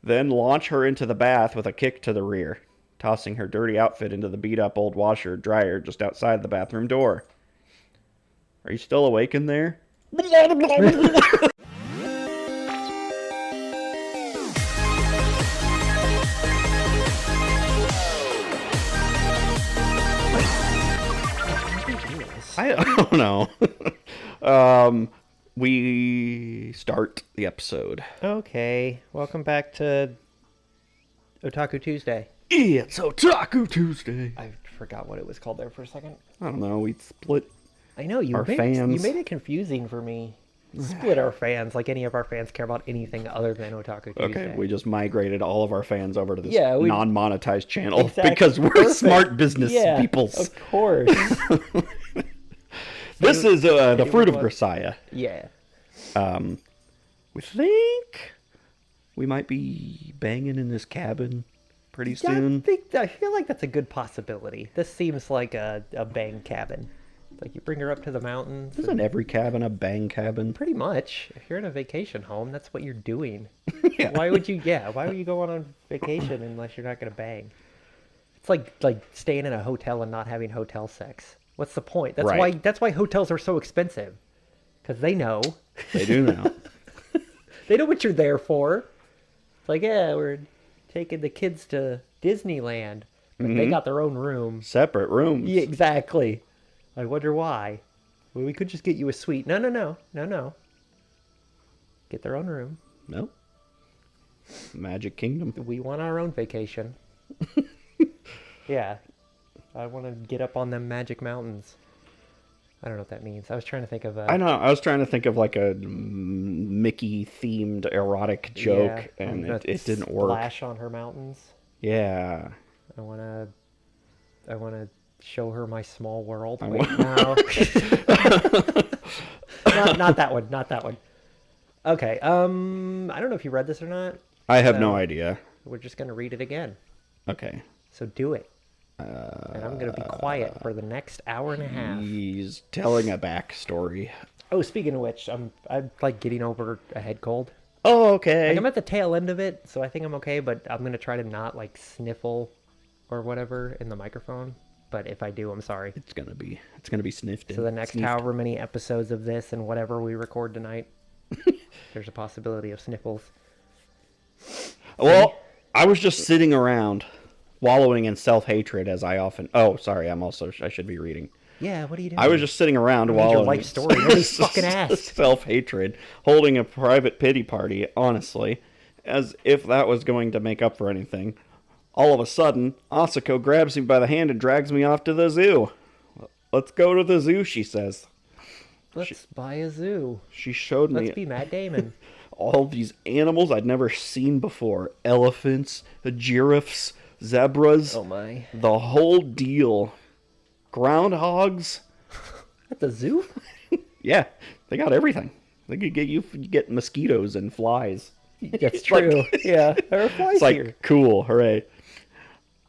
Then launch her into the bath with a kick to the rear, tossing her dirty outfit into the beat-up old washer-dryer just outside the bathroom door. Are you still awake in there? I don't know. We start the episode. Okay, welcome back to Otaku Tuesday. It's Otaku Tuesday. I forgot what it was called there for a second. I don't know. We split. I know you our made fans. You made it confusing for me. Split our fans, like any of our fans care about anything other than Otaku Tuesday. Okay, we just migrated all of our fans over to this we- non-monetized channel Exactly. because we're Perfect. smart business people. Of course. This is the fruit of want- Grisaia. Yeah. We think we might be banging in this cabin pretty soon. I feel like that's a good possibility. This seems like a bang cabin. Like you bring her up to the mountains. Isn't every cabin a bang cabin? Pretty much. If you're in a vacation home, that's what you're doing. Yeah. Why would you go on vacation unless you're not going to bang? It's like staying in a hotel and not having hotel sex. What's the point? That's why hotels are so expensive. Cuz they know. They do now. They know what you're there for. It's like, yeah, we're taking the kids to Disneyland, but they got their own room. Separate rooms. Yeah, exactly. I wonder why. Well, we could just get you a suite. No. Get their own room. No. Magic Kingdom. We want our own vacation. Yeah. I want to get up on them magic mountains. I don't know what that means. I was trying to think of I know. I was trying to think of like a Mickey-themed erotic joke, and it didn't work. Splash on her mountains. Yeah. I want to show her my small world. I Wait, wa- no. not that one. Not that one. Okay. I don't know if you read this or not. I have no idea. We're just gonna read it again. Okay. So do it. And I'm gonna be quiet for the next hour and a half. He's telling a backstory. Oh, speaking of which, I'm like getting over a head cold. Oh, okay. Like I'm at the tail end of it, so I think I'm okay. But I'm gonna try to not like sniffle or whatever in the microphone. But if I do, I'm sorry. It's gonna be sniffed. So the next sneezed. however many episodes of this and whatever we record tonight, there's a possibility of sniffles. Well, I was just sitting around, wallowing in self-hatred as I often. Oh, sorry. I should be reading. Yeah, what are you doing? I was just sitting around Read wallowing. your life story. Nobody fucking asked. Self-hatred, holding a private pity party. Honestly, as if that was going to make up for anything. All of a sudden, Asako grabs me by the hand and drags me off to the zoo. Let's go to the zoo, she says. Let's buy a zoo. She showed me Let's be Matt Damon. all these animals I'd never seen before. Elephants, giraffes, zebras. Oh my. The whole deal. Groundhogs. At the zoo? Yeah, they got everything. They could get mosquitoes and flies. That's true. Yeah, there are flies It's like, here. cool, hooray.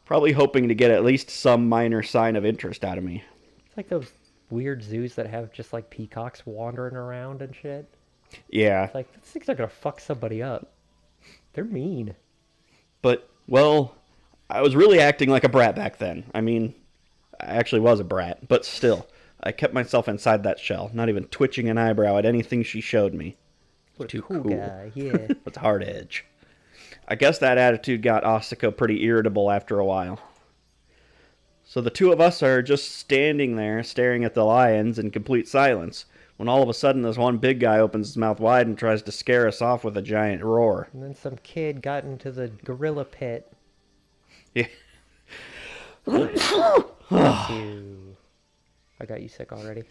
Probably hoping to get at least some minor sign of interest out of me. It's like those weird zoos that have just like peacocks wandering around and shit. Yeah, It's like, these things are gonna fuck somebody up. They're mean. but, well, I was really acting like a brat back then. I mean, I actually was a brat, but still. I kept myself inside that shell, not even twitching an eyebrow at anything she showed me. What a Too cool cool. guy. Yeah. It's hard edge. I guess that attitude got Asako pretty irritable after a while. So the two of us are just standing there staring at the lions in complete silence, when all of a sudden this one big guy opens his mouth wide and tries to scare us off with a giant roar. And then some kid got into the gorilla pit. Yeah. Bless you. I got you sick already.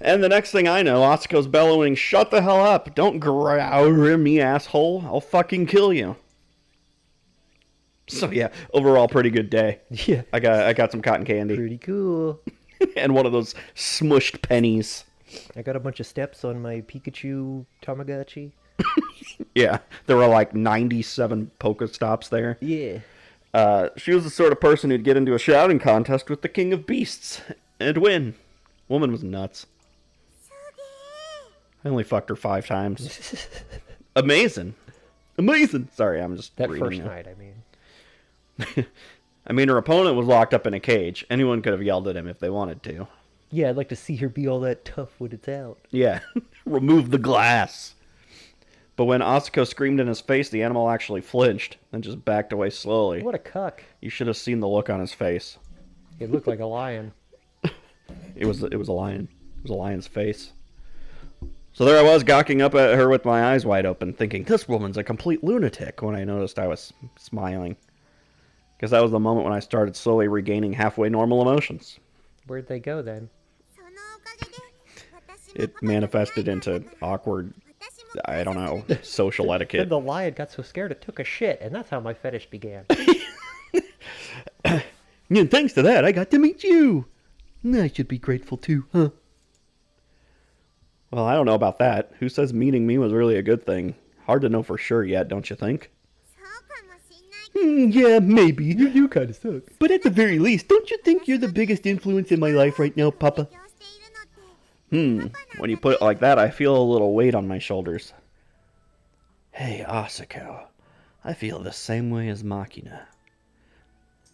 And the next thing I know, Atsuko's bellowing, "Shut the hell up! Don't growl at me, asshole! I'll fucking kill you!" So yeah, overall pretty good day. Yeah. I got some cotton candy Pretty cool. and one of those smushed pennies. I got a bunch of steps on my Pikachu Tamagotchi. Yeah, there were like 97 Pokestops there. Yeah. She was the sort of person who'd get into a shouting contest with the King of Beasts and win. Woman was nuts. I only fucked her 5 times. Amazing. Amazing. Sorry, I'm just That reading first it. night, I mean. I mean, her opponent was locked up in a cage. Anyone could have yelled at him if they wanted to. Yeah, I'd like to see her be all that tough when it's out. Yeah. Remove the glass. But when Asako screamed in his face, the animal actually flinched and just backed away slowly. What a cuck. You should have seen the look on his face. It looked like a lion. It was a lion. It was a lion's face. So there I was, gawking up at her with my eyes wide open, thinking, this woman's a complete lunatic, when I noticed I was smiling. Because that was the moment when I started slowly regaining halfway normal emotions. Where'd they go then? It manifested into awkward, I don't know, social Then etiquette. the lion got so scared it took a shit, and that's how my fetish began. And thanks to that, I got to meet you. I should be grateful too, huh? Well, I don't know about that. Who says meeting me was really a good thing? Hard to know for sure yet, don't you think? Yeah, maybe. You do kind of suck. But at the very least, don't you think you're the biggest influence in my life right now, Papa? When you put it like that, I feel a little weight on my shoulders. Hey, Asako. I feel the same way as Makina.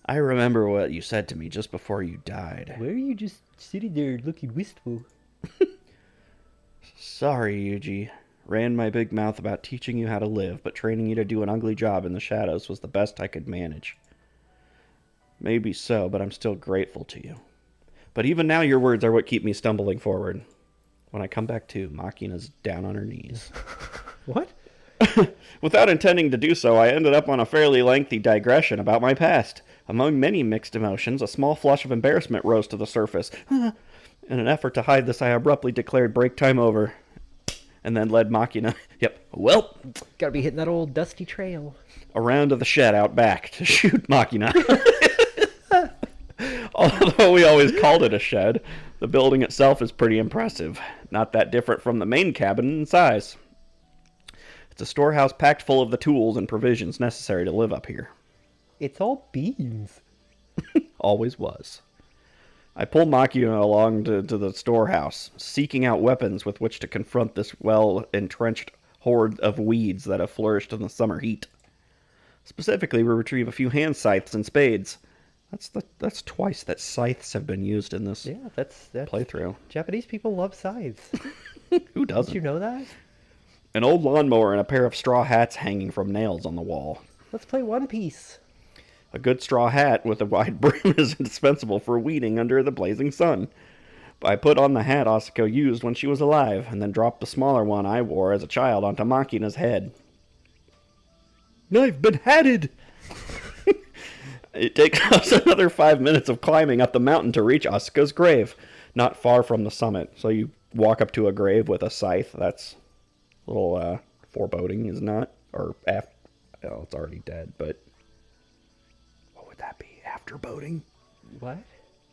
I remember what you said to me just before you died. Why are you just sitting there looking wistful? Sorry, Yuji. Ran my big mouth about teaching you how to live, but training you to do an ugly job in the shadows was the best I could manage. Maybe so, but I'm still grateful to you. But even now, your words are what keep me stumbling forward. When I come back to, Makina's down on her knees. What? Without intending to do so, I ended up on a fairly lengthy digression about my past. Among many mixed emotions, a small flush of embarrassment rose to the surface. In an effort to hide this, I abruptly declared break time over. And then led Makina, well, Gotta be hitting that old dusty trail. around to the shed out back to shoot Makina. Although we always called it a shed, the building itself is pretty impressive. Not that different from the main cabin in size. It's a storehouse packed full of the tools and provisions necessary to live up here. It's all beans. Always was. I pulled Makina along to the storehouse, seeking out weapons with which to confront this well-entrenched horde of weeds that have flourished in the summer heat. Specifically, we retrieve a few hand scythes and spades. That's twice that scythes have been used in this That's playthrough. Japanese people love scythes. Who doesn't? Did you know that? An old lawnmower and a pair of straw hats hanging from nails on the wall. Let's play One Piece. A good straw hat with a wide brim is indispensable for weeding under the blazing sun. I put on the hat Asako used when she was alive, and then dropped the smaller one I wore as a child onto Makina's head. I've been hatted! It takes us another 5 minutes of climbing up the mountain to reach Asako's grave, not far from the summit. So you walk up to a grave with a scythe. That's a little foreboding, is not? Or after... Oh, it's already dead, but... What would that be? Afterboding? What?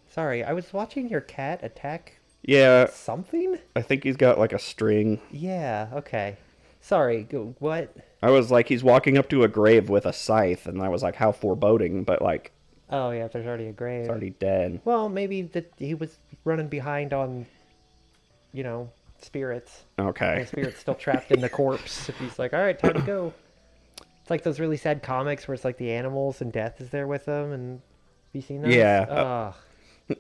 Sorry, I was watching your cat attack Yeah, something? I think he's got like a string. Yeah, okay. Sorry, what? I was like, he's walking up to a grave with a scythe, and I was like, how foreboding, but like, Oh, yeah, there's already a grave. it's already dead. Well, maybe that he was running behind on, spirits. Okay. And the spirit's still trapped in the corpse. If he's like, all right, time to go. It's like those really sad comics where it's like the animals and death is there with them. And have you seen those? Yeah.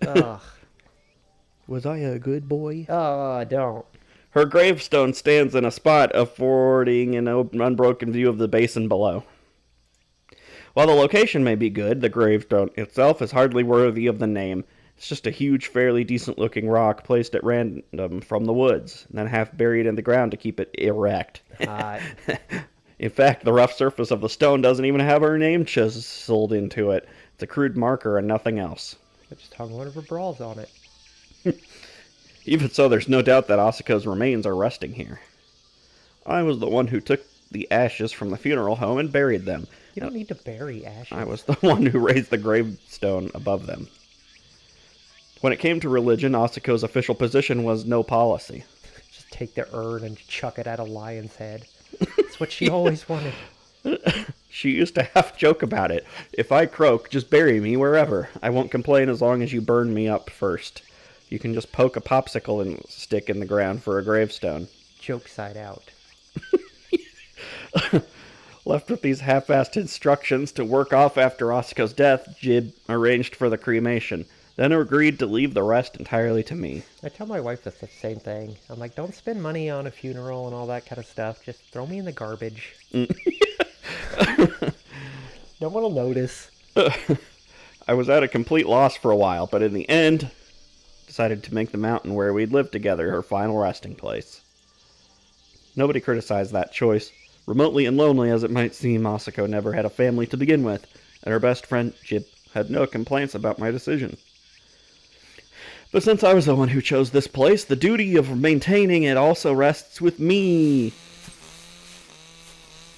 Ugh. Was I a good boy? Oh, don't. Her gravestone stands in a spot affording an unbroken view of the basin below. While the location may be good, the gravestone itself is hardly worthy of the name. It's just a huge, fairly decent-looking rock placed at random from the woods, and then half buried in the ground to keep it erect. In fact, the rough surface of the stone doesn't even have her name chiseled into it. It's a crude marker and nothing else. I just hung one of her brawls on it. Even so, there's no doubt that Asako's remains are resting here. I was the one who took the ashes from the funeral home and buried them. You don't need to bury ashes. I was the one who raised the gravestone above them. When it came to religion, Asako's official position was no policy. Just take the urn and chuck it at a lion's head. That's what she always wanted. She used to half joke about it. If I croak, just bury me wherever. I won't complain as long as you burn me up first. You can just poke a popsicle stick in the ground for a gravestone. Joke side out. Left with these half-assed instructions to work off after Asiko's death, Jib arranged for the cremation, then agreed to leave the rest entirely to me. I tell my wife the same thing. I'm like, don't spend money on a funeral and all that kind of stuff. Just throw me in the garbage. No one will notice. I was at a complete loss for a while, but in the end, decided to make the mountain where we'd lived together her final resting place. Nobody criticized that choice. Remotely and lonely as it might seem, Asako never had a family to begin with, and her best friend, Jib, had no complaints about my decision. But since I was the one who chose this place, the duty of maintaining it also rests with me.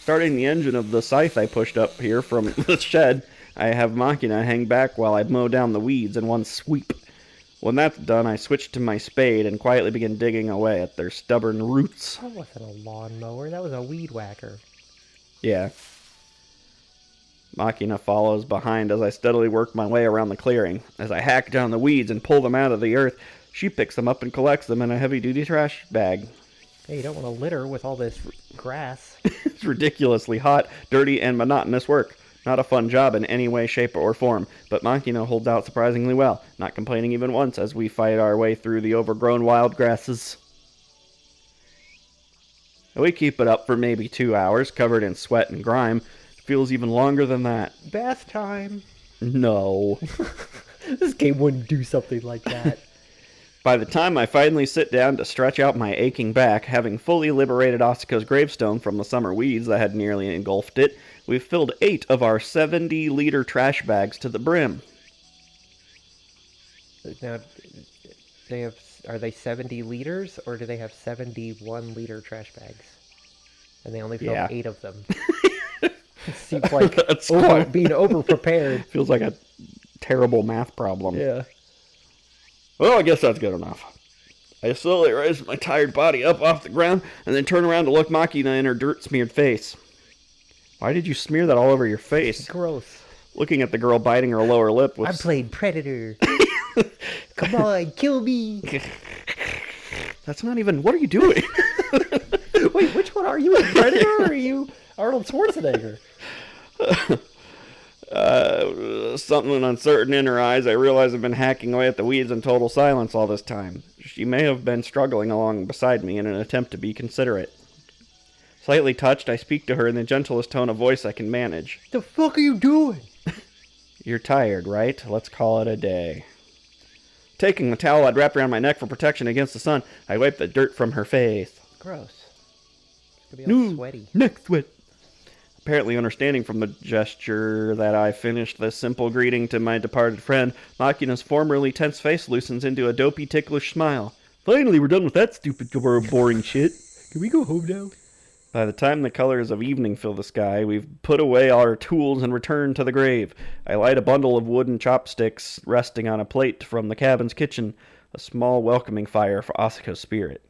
Starting the engine of the scythe I pushed up here from the shed, I have Makina hang back while I mow down the weeds in one sweep. When that's done, I switch to my spade and quietly begin digging away at their stubborn roots. That wasn't a lawnmower, that was a weed whacker. Yeah. Makina follows behind as I steadily work my way around the clearing. As I hack down the weeds and pull them out of the earth, she picks them up and collects them in a heavy-duty trash bag. Hey, you don't want to litter with all this grass. It's ridiculously hot, dirty, and monotonous work. Not a fun job in any way, shape, or form, but Makina holds out surprisingly well, not complaining even once as we fight our way through the overgrown wild grasses. We keep it up for maybe 2 hours, covered in sweat and grime. It feels even longer than that. Bath time. No. This game wouldn't do something like that. By the time I finally sit down to stretch out my aching back, having fully liberated Asako's gravestone from the summer weeds that had nearly engulfed it, we've filled 8 of our 70-liter trash bags to the brim. Now, are they 70 liters, or do they have 71-liter trash bags? And they only filled 8 of them. It seems like being over-prepared. Feels like a terrible math problem. Yeah. Well, I guess that's good enough. I slowly raise my tired body up off the ground and then turn around to look Makina in her dirt-smeared face. Why did you smear that all over your face? Gross. Looking at the girl biting her lower lip was... I played Predator. Come on, kill me. That's not even... What are you doing? Wait, which one are you? A Predator or are you Arnold Schwarzenegger? Something uncertain in her eyes, I realize I've been hacking away at the weeds in total silence all this time. She may have been struggling along beside me in an attempt to be considerate. Slightly touched, I speak to her in the gentlest tone of voice I can manage. The fuck are you doing? You're tired, right? Let's call it a day. Taking the towel I'd wrapped around my neck for protection against the sun, I wiped the dirt from her face. Gross. It's gonna be all sweaty. Neck sweat. Apparently understanding from the gesture that I finished the simple greeting to my departed friend, Makina's formerly tense face loosens into a dopey, ticklish smile. Finally, we're done with that stupid, boring shit. Can we go home now? By the time the colors of evening fill the sky, we've put away our tools and returned to the grave. I light a bundle of wooden chopsticks resting on a plate from the cabin's kitchen, a small welcoming fire for Asako's spirit.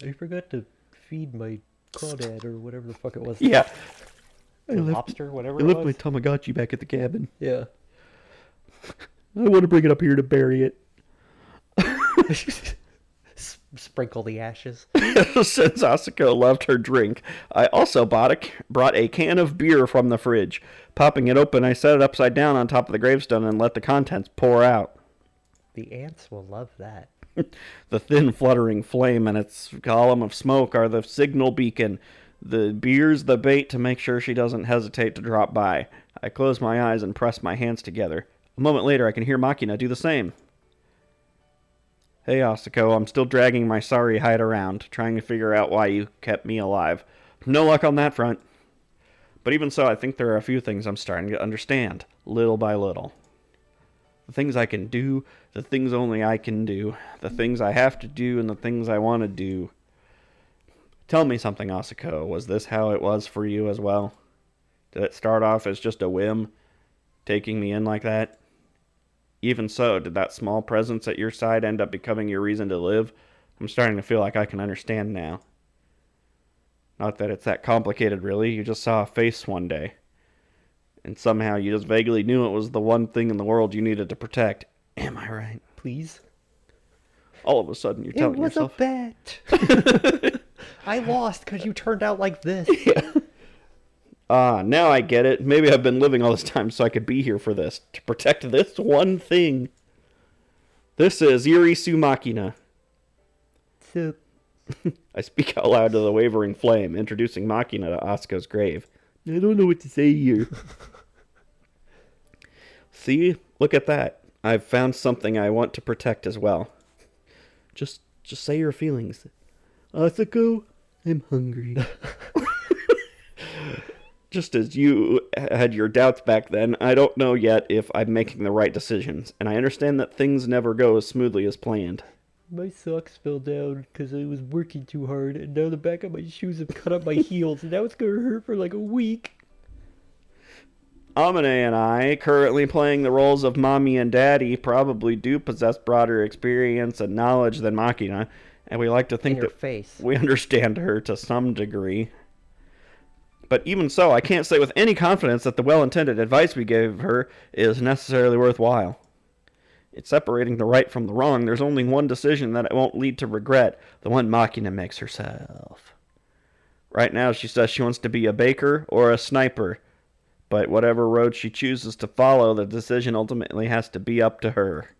I forgot to feed my crawdad or whatever the fuck it was. Yeah. Lobster, whatever it I was. left my Tamagotchi back at the cabin. Yeah. I want to bring it up here to bury it. Sprinkle the ashes. Since Asako loved her drink, I also brought a can of beer from the fridge. Popping it open, I set it upside down on top of the gravestone and let the contents pour out. The ants will love that. The thin fluttering flame and its column of smoke are the signal beacon. The beer's the bait to make sure she doesn't hesitate to drop by. I close my eyes and press my hands together. A moment later, I can hear Makina do the same. Hey, Asako, I'm still dragging my sorry hide around, trying to figure out why you kept me alive. No luck on that front. But even so, I think there are a few things I'm starting to understand, little by little. The things I can do, the things only I can do, the things I have to do, and the things I want to do. Tell me something, Asako. Was this how it was for you as well? Did it start off as just a whim, taking me in like that? Even so, did that small presence at your side end up becoming your reason to live? I'm starting to feel like I can understand now. Not that it's that complicated, really. You just saw a face one day. And somehow you just vaguely knew it was the one thing in the world you needed to protect. Am I right? Please? All of a sudden you're telling yourself... It was a bet. I lost because you turned out like this. Yeah. Ah, now I get it. Maybe I've been living all this time so I could be here for this. To protect this one thing. This is Irisu Makina. So, I speak out loud to the wavering flame, introducing Makina to Asuko's grave. I don't know what to say here. See? Look at that. I've found something I want to protect as well. Just say your feelings. Asako, I'm hungry. Just as you had your doubts back then, I don't know yet if I'm making the right decisions, and I understand that things never go as smoothly as planned. my socks fell down because I was working too hard, and now the back of my shoes have cut up my heels, and now it's going to hurt for like a week. Amane and I, currently playing the roles of Mommy and Daddy, probably do possess broader experience and knowledge than Makina, and we like to think that we understand her to some degree. But even so, I can't say with any confidence that the well-intended advice we gave her is necessarily worthwhile. It's separating the right from the wrong. There's only one decision that it won't lead to regret, the one Makina makes herself. Right now, she says she wants to be a baker or a sniper, but whatever road she chooses to follow, the decision ultimately has to be up to her.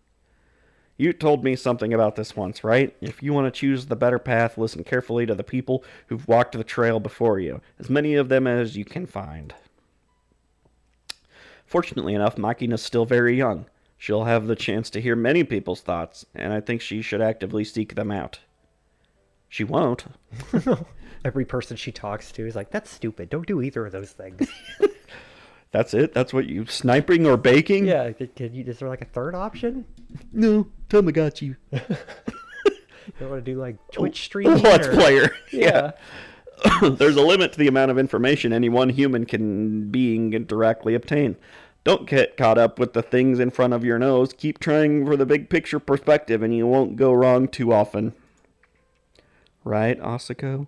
You told me something about this once, right? If you want to choose the better path, listen carefully to the people who've walked the trail before you, as many of them as you can find. Fortunately enough, Makina's still very young. She'll have the chance to hear many people's thoughts, and I think she should actively seek them out. She won't. Every person she talks to is like, that's stupid. Don't do either of those things. That's it? That's what you... Sniping or baking? Yeah, is there like a third option? No, Tamagotchi. You want to do like Twitch streaming? Let's player. Yeah. There's a limit to the amount of information any one human being can directly obtain. Don't get caught up with the things in front of your nose. Keep trying for the big picture perspective, and you won't go wrong too often. Right, Asako?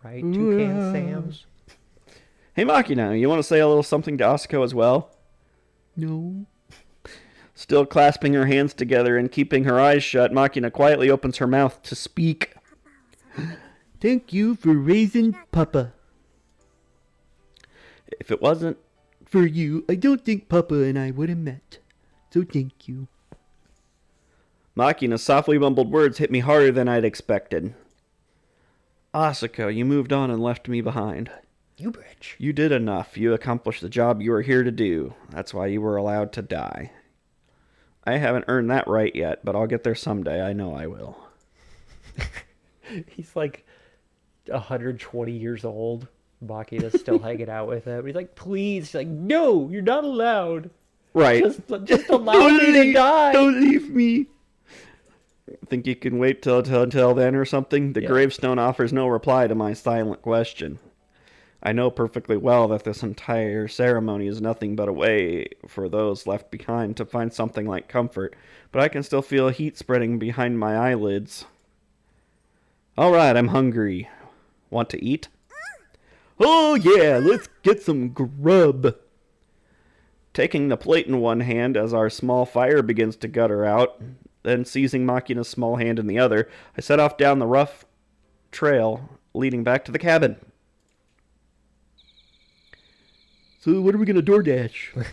Right, Toucan Sam? Hey, Makina, you want to say a little something to Asako as well? No. Still clasping her hands together and keeping her eyes shut, Makina quietly opens her mouth to speak. Thank you for raising Papa. If it wasn't for you, I don't think Papa and I would have met. So thank you. Makina's softly mumbled words hit me harder than I'd expected. Asako, you moved on and left me behind. You bitch. You did enough. You accomplished the job you were here to do. That's why you were allowed to die. I haven't earned that right yet, but I'll get there someday. I know I will. He's like 120 years old. Makina's still hanging out with him. He's like, please. She's like, no, you're not allowed. Right. Just allow me to die. Don't leave me. Think you can wait till then or something? The gravestone offers no reply to my silent question. I know perfectly well that this entire ceremony is nothing but a way for those left behind to find something like comfort, but I can still feel heat spreading behind my eyelids. All right, I'm hungry. Want to eat? Oh yeah, let's get some grub. Taking the plate in one hand as our small fire begins to gutter out, then seizing Makina's small hand in the other, I set off down the rough trail leading back to the cabin. So what are we going to DoorDash?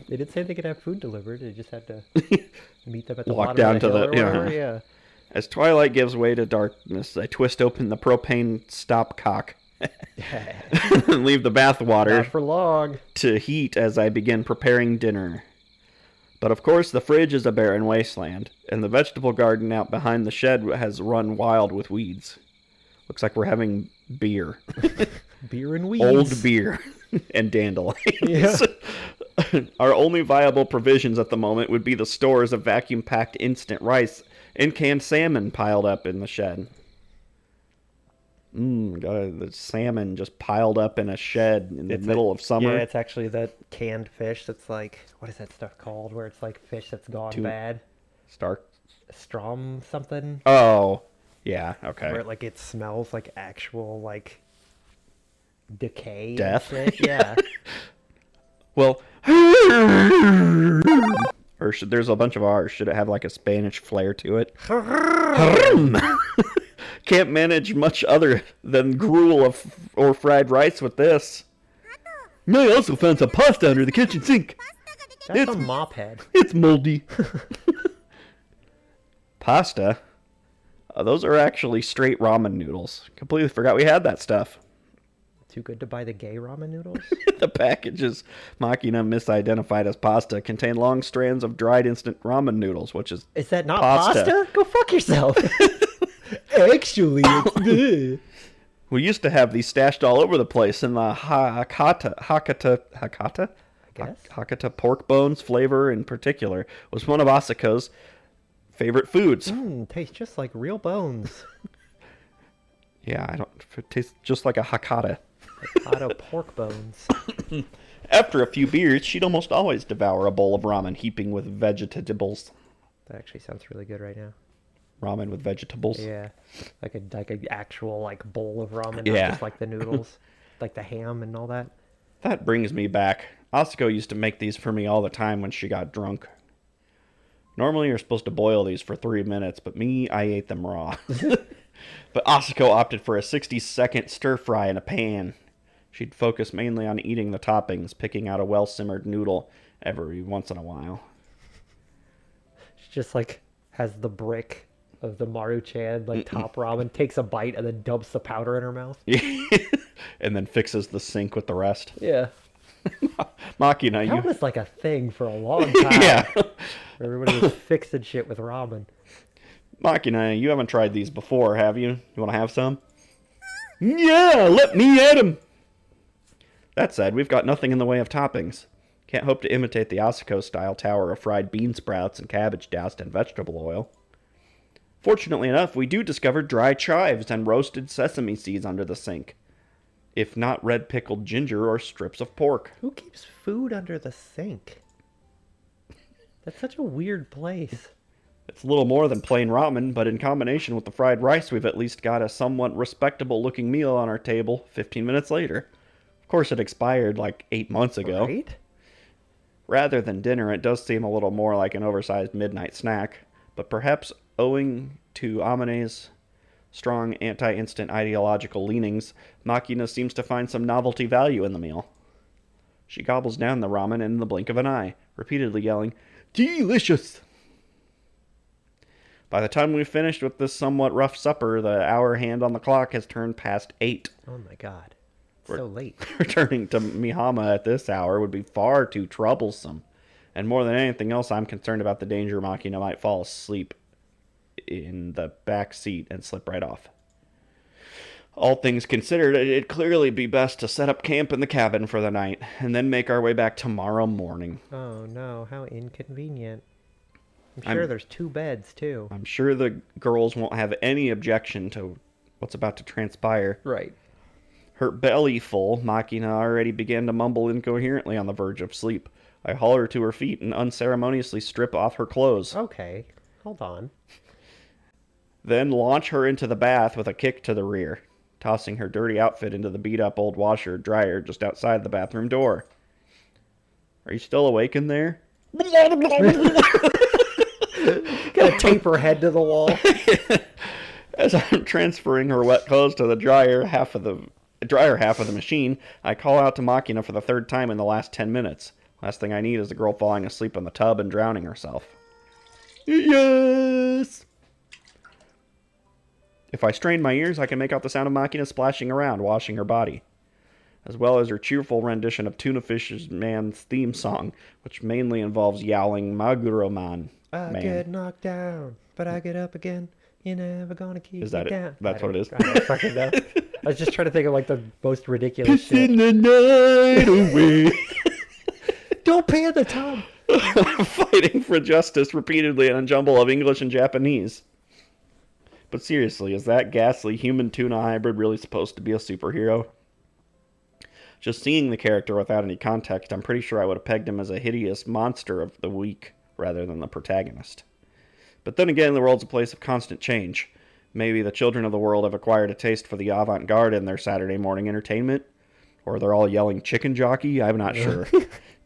They didn't say they could have food delivered. They just had to meet them at the walk bottom down of the to hill the or whatever. Yeah. As twilight gives way to darkness, I twist open the propane stopcock and leave the bathwater Not for long. to heat as I begin preparing dinner. But of course, the fridge is a barren wasteland, and the vegetable garden out behind the shed has run wild with weeds. Looks like we're having beer. Beer and weeds. Old beer and dandelions. Yeah. Our only viable provisions at the moment would be the stores of vacuum-packed instant rice and canned salmon piled up in the shed. The salmon just piled up in a shed in the middle of summer. Yeah, it's actually that canned fish that's like, what is that stuff called? Where it's like fish that's gone bad. Strom something. Oh, yeah, okay. Where it smells like actual like decay. Death? And shit. Yeah. Well, or there's a bunch of R's. Should it have like a Spanish flair to it? Can't manage much other than gruel or fried rice with this. I also found some pasta under the kitchen sink. That's a mop head. It's moldy. Pasta? Those are actually straight ramen noodles. Completely forgot we had that stuff. Too good to buy the gay ramen noodles? The packages Makina misidentified as pasta contain long strands of dried instant ramen noodles, which is that not pasta? Go fuck yourself. Actually, it's good. We used to have these stashed all over the place, and the Hakata pork bones flavor in particular was one of Asako's favorite foods. Tastes just like real bones. Yeah, it tastes just like a Hakata. Hakata pork bones. After a few beers, she'd almost always devour a bowl of ramen heaping with vegetables. That actually sounds really good right now. Ramen with vegetables. Yeah, like a actual like bowl of ramen, not Yeah. just like the noodles, like the ham and all that. That brings me back. Asako used to make these for me all the time when she got drunk. Normally you're supposed to boil these for 3 minutes, but I ate them raw. But Asako opted for a 60-second stir fry in a pan. She'd focus mainly on eating the toppings, picking out a well-simmered noodle every once in a while. She just like has the brick of the Maruchan like top ramen, takes a bite and then dumps the powder in her mouth. And then fixes the sink with the rest. Yeah. Makina, That was like a thing for a long time. Yeah. Everybody was fixing shit with ramen. Makina, you haven't tried these before, have you? You want to have some? Yeah, let me at 'em! That said, we've got nothing in the way of toppings. Can't hope to imitate the Asako-style tower of fried bean sprouts and cabbage doused in vegetable oil. Fortunately enough, we do discover dry chives and roasted sesame seeds under the sink. If not red pickled ginger or strips of pork. Who keeps food under the sink? That's such a weird place. It's a little more than plain ramen, but in combination with the fried rice, we've at least got a somewhat respectable-looking meal on our table 15 minutes later. Of course, it expired like 8 months ago. Right? Rather than dinner, it does seem a little more like an oversized midnight snack, but perhaps owing to Amine's strong anti-instant ideological leanings, Makina seems to find some novelty value in the meal. She gobbles down the ramen in the blink of an eye, repeatedly yelling, "Delicious!" By the time we've finished with this somewhat rough supper, the hour hand on the clock has turned past 8. Oh my god. It's so late. Returning to Mihama at this hour would be far too troublesome. And more than anything else, I'm concerned about the danger Makina might fall asleep in the back seat and slip right off. All things considered, it'd clearly be best to set up camp in the cabin for the night, and then make our way back tomorrow morning. Oh no, how inconvenient. I'm sure there's 2 beds, too. I'm sure the girls won't have any objection to what's about to transpire. Right. Her belly full, Makina already began to mumble incoherently on the verge of sleep. I haul her to her feet and unceremoniously strip off her clothes. Okay, hold on. Then launch her into the bath with a kick to the rear, tossing her dirty outfit into the beat-up old washer-dryer just outside the bathroom door. Are you still awake in there? Gotta tape her head to the wall. As I'm transferring her wet clothes to the dryer half of the machine, I call out to Makina for the 3rd time in the last 10 minutes. Last thing I need is the girl falling asleep in the tub and drowning herself. Yes! If I strain my ears, I can make out the sound of Makina splashing around, washing her body, as well as her cheerful rendition of Tuna Fish Man's theme song, which mainly involves yowling Maguro-man. I get knocked down, but I get up again. You're never gonna keep Is that me it? down. That's what it is? I don't fucking know. I was just trying to think of like the most ridiculous shit. Pissing the night away. Don't pan the tub. Fighting for justice repeatedly in a jumble of English and Japanese. But seriously, is that ghastly human tuna hybrid really supposed to be a superhero? Just seeing the character without any context, I'm pretty sure I would have pegged him as a hideous monster of the week rather than the protagonist. But then again, the world's a place of constant change. Maybe the children of the world have acquired a taste for the avant-garde in their Saturday morning entertainment. Or they're all yelling chicken jockey, I'm not sure.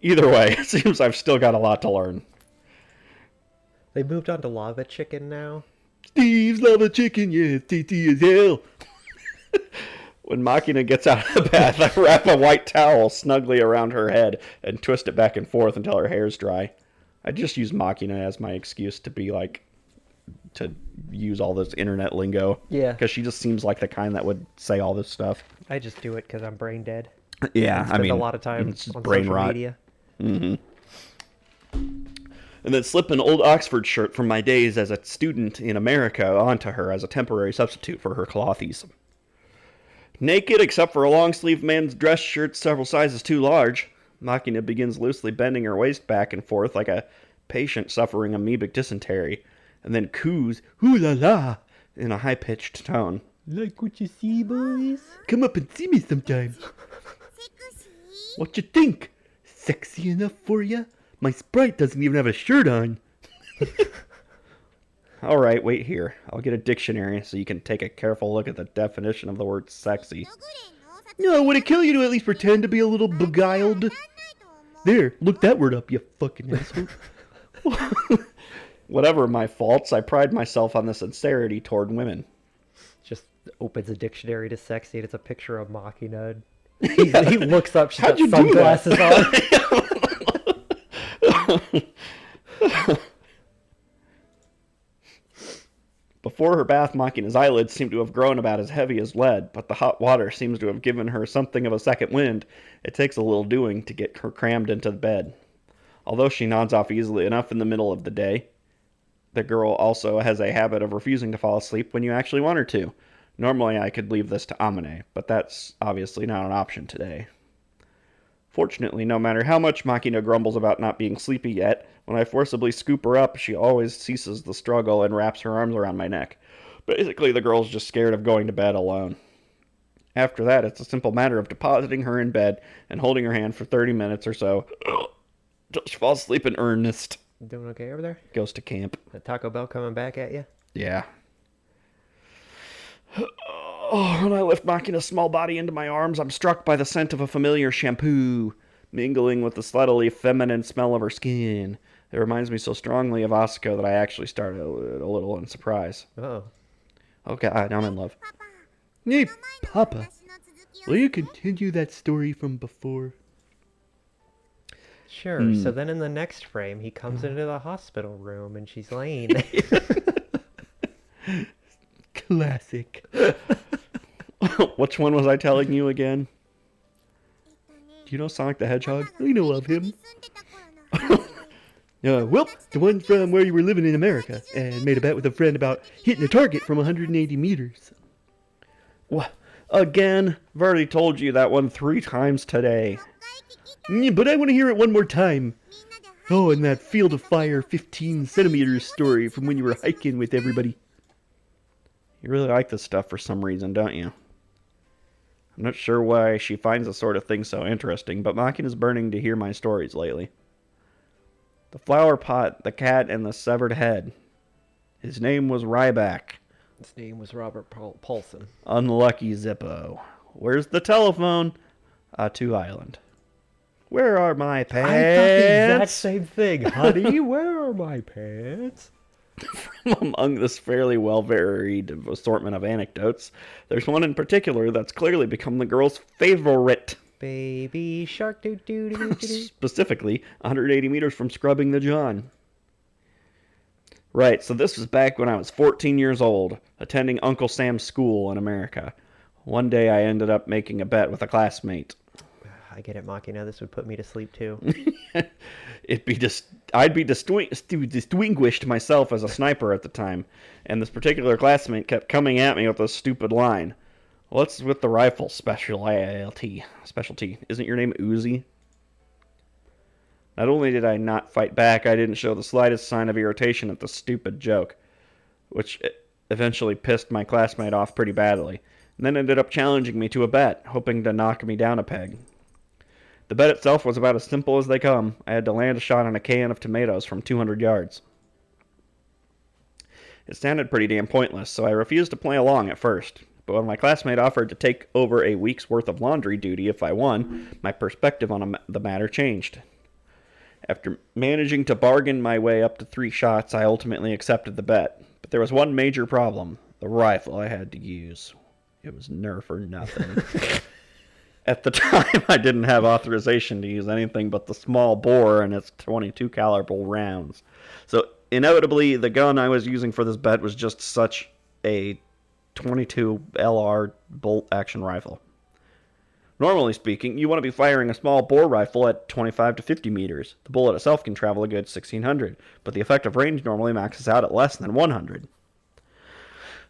Either way, it seems I've still got a lot to learn. They moved on to lava chicken now. Steve's lava chicken, yeah, tasty as hell. When Makina gets out of the bath, I wrap a white towel snugly around her head and twist it back and forth until her hair's dry. I just use Makina as my excuse to be like, to use all this internet lingo. Yeah. Because she just seems like the kind that would say all this stuff. I just do it because I'm brain dead. Yeah, I mean, a lot of time on brain social rot. media. Mm-hmm. And then slip an old Oxford shirt from my days as a student in America onto her as a temporary substitute for her clothies. Naked except for a long-sleeved man's dress shirt several sizes too large, Makina begins loosely bending her waist back and forth like a patient suffering amoebic dysentery, and then coos, "Hoo la la," in a high-pitched tone. Like what you see, boys? Come up and see me sometime. What you think? Sexy enough for ya? My sprite doesn't even have a shirt on. Alright, wait here. I'll get a dictionary so you can take a careful look at the definition of the word sexy. No, would it kill you to at least pretend to be a little beguiled? There, look that word up, you fucking asshole. Whatever my faults, I pride myself on the sincerity toward women. Just opens a dictionary to sexy and it's a picture of Makina. He looks up, she's got sunglasses on. Before her bath, Makina's eyelids seem to have grown about as heavy as lead, but the hot water seems to have given her something of a second wind. It takes a little doing to get her crammed into the bed. Although she nods off easily enough in the middle of the day, the girl also has a habit of refusing to fall asleep when you actually want her to. Normally I could leave this to Amane, but that's obviously not an option today. Fortunately, no matter how much Makina grumbles about not being sleepy yet, when I forcibly scoop her up, she always ceases the struggle and wraps her arms around my neck. Basically, the girl's just scared of going to bed alone. After that, it's a simple matter of depositing her in bed and holding her hand for 30 minutes or so till she falls asleep in earnest. Doing okay over there? Goes to camp. The Taco Bell coming back at you? Yeah. Oh, when I lift Makina's small body into my arms, I'm struck by the scent of a familiar shampoo, mingling with the slightly feminine smell of her skin. It reminds me so strongly of Asako that I actually started a little in surprise. Oh. Okay, I'm in love. Hey, Papa, will you continue that story from before? Sure. So then in the next frame, he comes into the hospital room and she's laying there. Classic. Which one was I telling you again? Do you know Sonic the Hedgehog? I know of him. Well, the one from where you were living in America and made a bet with a friend about hitting a target from 180 meters. What? Again? I've already told you that one 3 times today. But I want to hear it one more time. Oh, and that field of fire 15 centimeters story from when you were hiking with everybody. You really like this stuff for some reason, don't you? I'm not sure why she finds this sort of thing so interesting, but Makina's burning to hear my stories lately. The flower pot, the cat, and the severed head. His name was Ryback. His name was Robert Paulson. Unlucky Zippo. Where's the telephone? To Island. Where are my pants? I thought the exact same thing. Honey, where are my pants? From among this fairly well-varied assortment of anecdotes, there's one in particular that's clearly become the girl's favorite. Baby shark doo doo doo doo. Specifically, 180 meters from scrubbing the John. Right, so this was back when I was 14 years old, attending Uncle Sam's school in America. One day I ended up making a bet with a classmate. I get it, Makina. This would put me to sleep too. I'd be distinguished myself as a sniper at the time, and this particular classmate kept coming at me with this stupid line. What's with the rifle specialty? Isn't your name Uzi? Not only did I not fight back, I didn't show the slightest sign of irritation at the stupid joke, which eventually pissed my classmate off pretty badly, and then ended up challenging me to a bet, hoping to knock me down a peg. The bet itself was about as simple as they come. I had to land a shot on a can of tomatoes from 200 yards. It sounded pretty damn pointless, so I refused to play along at first. But when my classmate offered to take over a week's worth of laundry duty if I won, my perspective on the matter changed. After managing to bargain my way up to 3 shots, I ultimately accepted the bet. But there was one major problem. The rifle I had to use. It was Nerf or nothing. At the time, I didn't have authorization to use anything but the small bore and its 22 caliber rounds. So inevitably, the gun I was using for this bet was just such a 22 LR bolt action rifle. Normally speaking, you want to be firing a small bore rifle at 25 to 50 meters. The bullet itself can travel a good 1600, but the effective range normally maxes out at less than 100.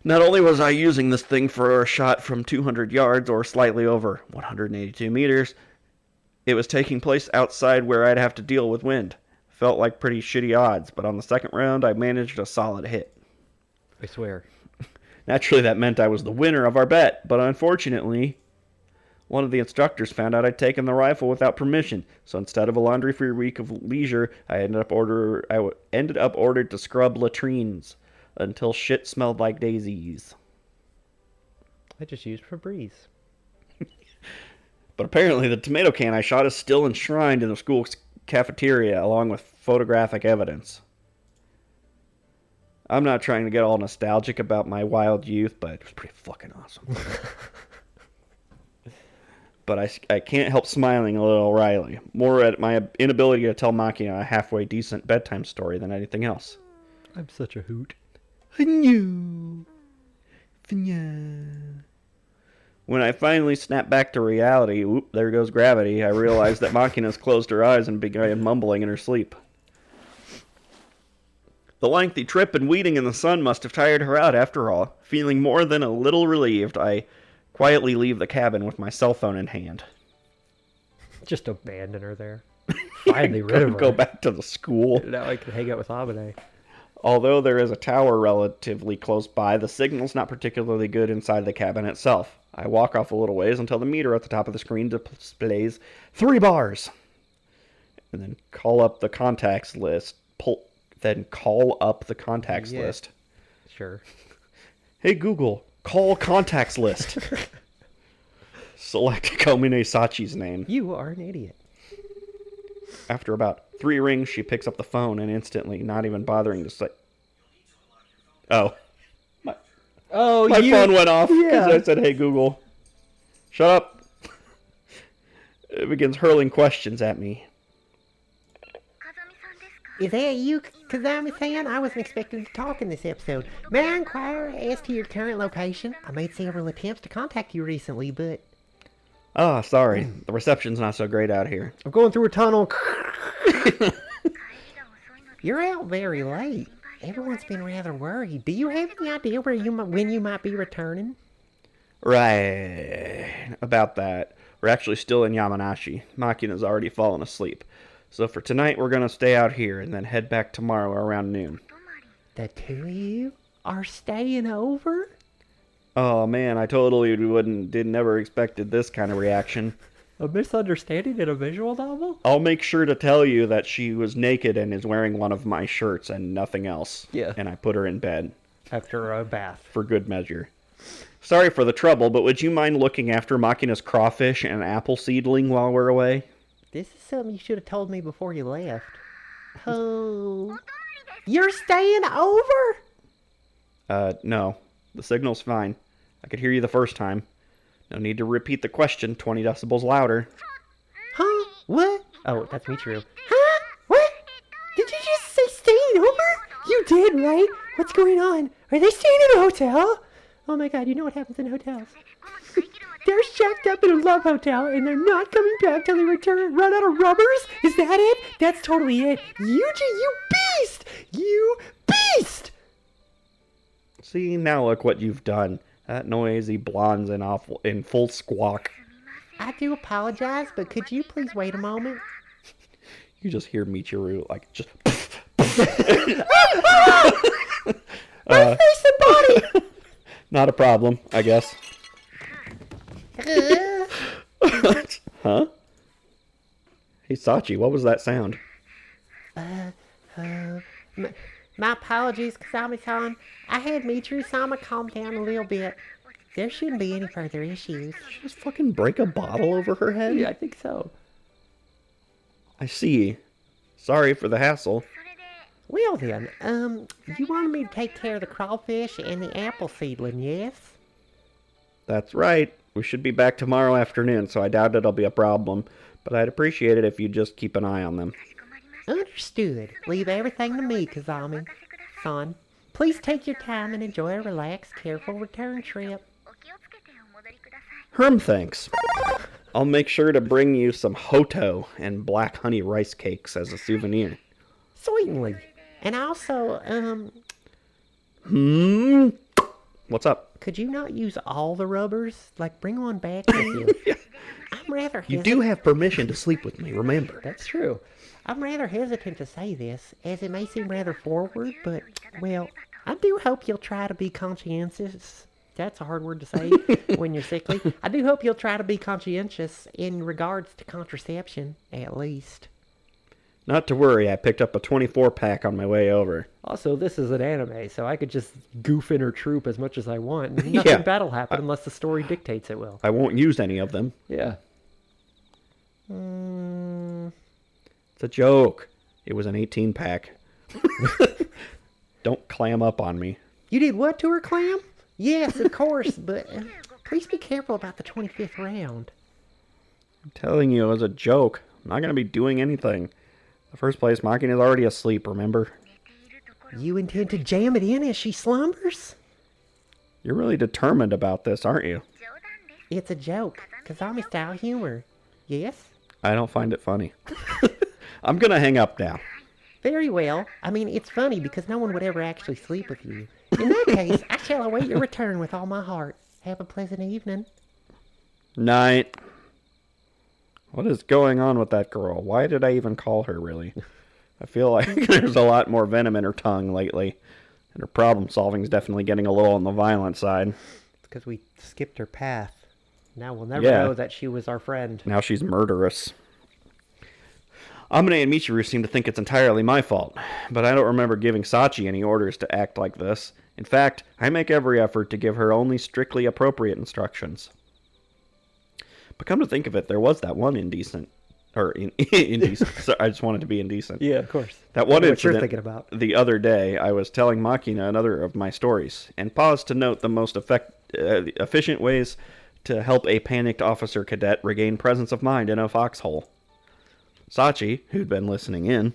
Not only was I using this thing for a shot from 200 yards or slightly over 182 meters, it was taking place outside where I'd have to deal with wind. Felt like pretty shitty odds, but on the second round I managed a solid hit. I swear. Naturally, that meant I was the winner of our bet, but unfortunately, one of the instructors found out I'd taken the rifle without permission, so instead of a laundry-free week of leisure, I ended up ordered to scrub latrines until shit smelled like daisies. I just used Febreze. But apparently the tomato can I shot is still enshrined in the school cafeteria along with photographic evidence. I'm not trying to get all nostalgic about my wild youth, but it was pretty fucking awesome. But I can't help smiling a little wryly, more at my inability to tell Makina a halfway decent bedtime story than anything else. I'm such a hoot. When I finally snapped back to reality, whoop, there goes gravity, I realized that Makina's closed her eyes and began mumbling in her sleep. The lengthy trip and waiting in the sun must have tired her out after all. Feeling more than a little relieved, I quietly leave the cabin with my cell phone in hand. Just abandon her there. Finally rid of her. Go back to the school. Now I can hang out with Abane. Although there is a tower relatively close by, the signal's not particularly good inside the cabin itself. I walk off a little ways until the meter at the top of the screen displays 3 bars. And then call up the contacts list. List. Sure. Hey Google, call contacts list. Select Komine Sachi's name. You are an idiot. After about 3 rings, she picks up the phone and instantly, not even bothering to say... Oh. My phone went off because I said, hey, Google. Shut up. It begins hurling questions at me. Is that you, Kazami-san? I wasn't expecting to talk in this episode. May I inquire as to your current location? I made several attempts to contact you recently, but... Oh, sorry. The reception's not so great out here. I'm going through a tunnel. You're out very late. Everyone's been rather worried. Do you have any idea when you might be returning? Right. About that. We're actually still in Yamanashi. Makina's already fallen asleep. So for tonight, we're going to stay out here and then head back tomorrow around noon. The two of you are staying over? Oh man, I totally never expected this kind of reaction. A misunderstanding in a visual novel? I'll make sure to tell you that she was naked and is wearing one of my shirts and nothing else. Yeah. And I put her in bed. After a bath. For good measure. Sorry for the trouble, but would you mind looking after Makina's crawfish and apple seedling while we're away? This is something you should have told me before you left. Oh. You're staying over? No. The signal's fine. I could hear you the first time. No need to repeat the question 20 decibels louder. Huh? What? Oh, that's Michiru. Huh? What? Did you just say staying over? You did, right? What's going on? Are they staying in a hotel? Oh my god, you know what happens in hotels. They're shacked up in a love hotel and they're not coming back till they run out of rubbers? Is that it? That's totally it. You beast! You beast! See, now look what you've done. That noisy blonde's in full squawk. I do apologize, but could you please wait a moment? You just hear Michiru, like, just... My face and body! Not a problem, I guess. Huh? Hey, Sachi, what was that sound? My apologies, Kazami-san. I had Michiru-sama calm down a little bit. There shouldn't be any further issues. Did she just fucking break a bottle over her head? Yeah, I think so. I see. Sorry for the hassle. Well then, you wanted me to take care of the crawfish and the apple seedling, yes? That's right. We should be back tomorrow afternoon, so I doubt it'll be a problem. But I'd appreciate it if you'd just keep an eye on them. Understood. Leave everything to me, Kazami. Son, please take your time and enjoy a relaxed, careful return trip. Thanks. I'll make sure to bring you some hoto and black honey rice cakes as a souvenir. Certainly. And also, What's up? could you not use all the rubbers? Like, bring one back with you. I'm rather hesitant. You do have permission to sleep with me, remember? That's true. I'm rather hesitant to say this, as it may seem rather forward, but, well, I do hope you'll try to be conscientious. That's a hard word to say when you're sickly. I do hope you'll try to be conscientious in regards to contraception, at least. Not to worry, I picked up a 24-pack on my way over. Also, this is an anime, so I could just goof in her troop as much as I want, and nothing bad will happen unless the story dictates it will. I won't use any of them. Yeah. It's a joke. It was an 18-pack. Don't clam up on me. You did what to her, Clam? Yes, of course, but please be careful about the 25th round. I'm telling you, it was a joke. I'm not going to be doing anything. In the first place, Makina is already asleep, remember? You intend to jam it in as she slumbers? You're really determined about this, aren't you? It's a joke. Kazami-style humor. Yes? I don't find it funny. I'm going to hang up now. Very well. I mean, it's funny because no one would ever actually sleep with you. In that case, I shall await your return with all my heart. Have a pleasant evening. Night. What is going on with that girl? Why did I even call her, really? I feel like there's a lot more venom in her tongue lately. And her problem solving is definitely getting a little on the violent side. It's because we skipped her path. Now we'll never Know that she was our friend. Now she's murderous. Amane and Michiru seem to think it's entirely my fault, but I don't remember giving Sachi any orders to act like this. In fact, I make every effort to give her only strictly appropriate instructions. But come to think of it, there was that one indecent. So I just wanted to be indecent. Yeah, of course. That one what incident you're thinking about. The other day, I was telling Makina another of my stories, and paused to note the most efficient ways to help a panicked officer cadet regain presence of mind in a foxhole. Sachi, who'd been listening in,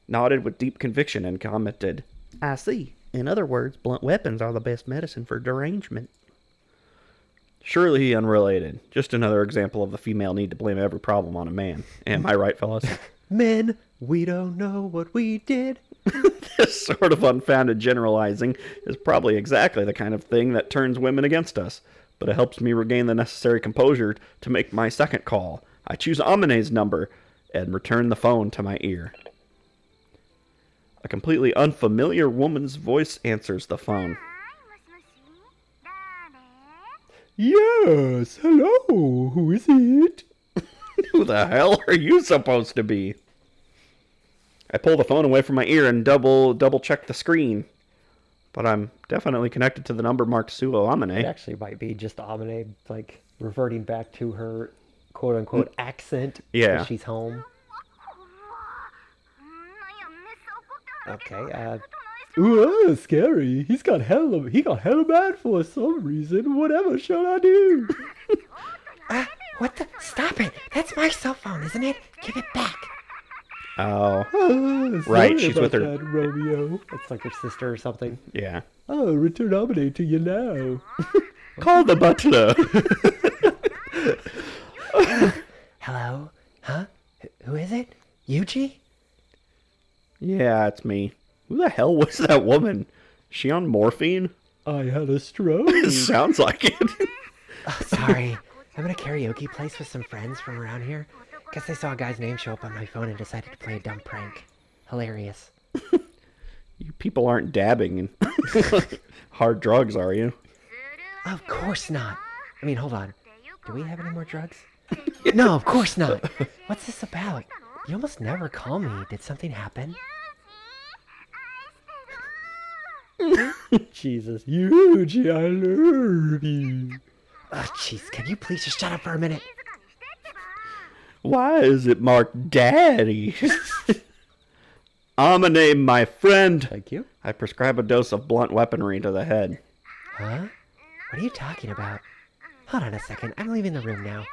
nodded with deep conviction and commented, "I see. In other words, blunt weapons are the best medicine for derangement." Surely unrelated. Just another example of the female need to blame every problem on a man. Am I right, fellas? Men, we don't know what we did. This sort of unfounded generalizing is probably exactly the kind of thing that turns women against us, but it helps me regain the necessary composure to make my second call. I choose Amane's number and return the phone to my ear. A completely unfamiliar woman's voice answers the phone. Yes, hello, who is it? Who the hell are you supposed to be? I pull the phone away from my ear and double check the screen. But I'm definitely connected to the number marked Suo It Amane. actually might be just Amane, like, reverting back to her quote-unquote accent. Yeah. 'Cause she's home. Okay, ooh, scary. He got hella bad for some reason. Whatever shall I do? What the? Stop it! That's my cell phone, isn't it? Give it back. Oh, Sorry right, she's with about her. that, Romeo. It's like her sister or something. Yeah. Oh, return Amane to you now. Call the butler. Hello? Huh? Who is it? Yuji? Yeah, it's me. Who the hell was that woman? Is she on morphine? I had a stroke. Sounds like it. Oh, sorry. I'm at a karaoke place with some friends from around here. Guess I saw a guy's name show up on my phone and decided to play a dumb prank. Hilarious. You people aren't dabbing in hard drugs, are you? Of course not. I mean, hold on. Do we have any more drugs? No, of course not. What's this about? You almost never call me. Did something happen? Jesus, Yuji, I love you. Oh, jeez. Can you please just shut up for a minute? Why is it marked Daddy? Amane, my friend. Thank you. I prescribe a dose of blunt weaponry to the head. Huh? What are you talking about? Hold on a second. I'm leaving the room now.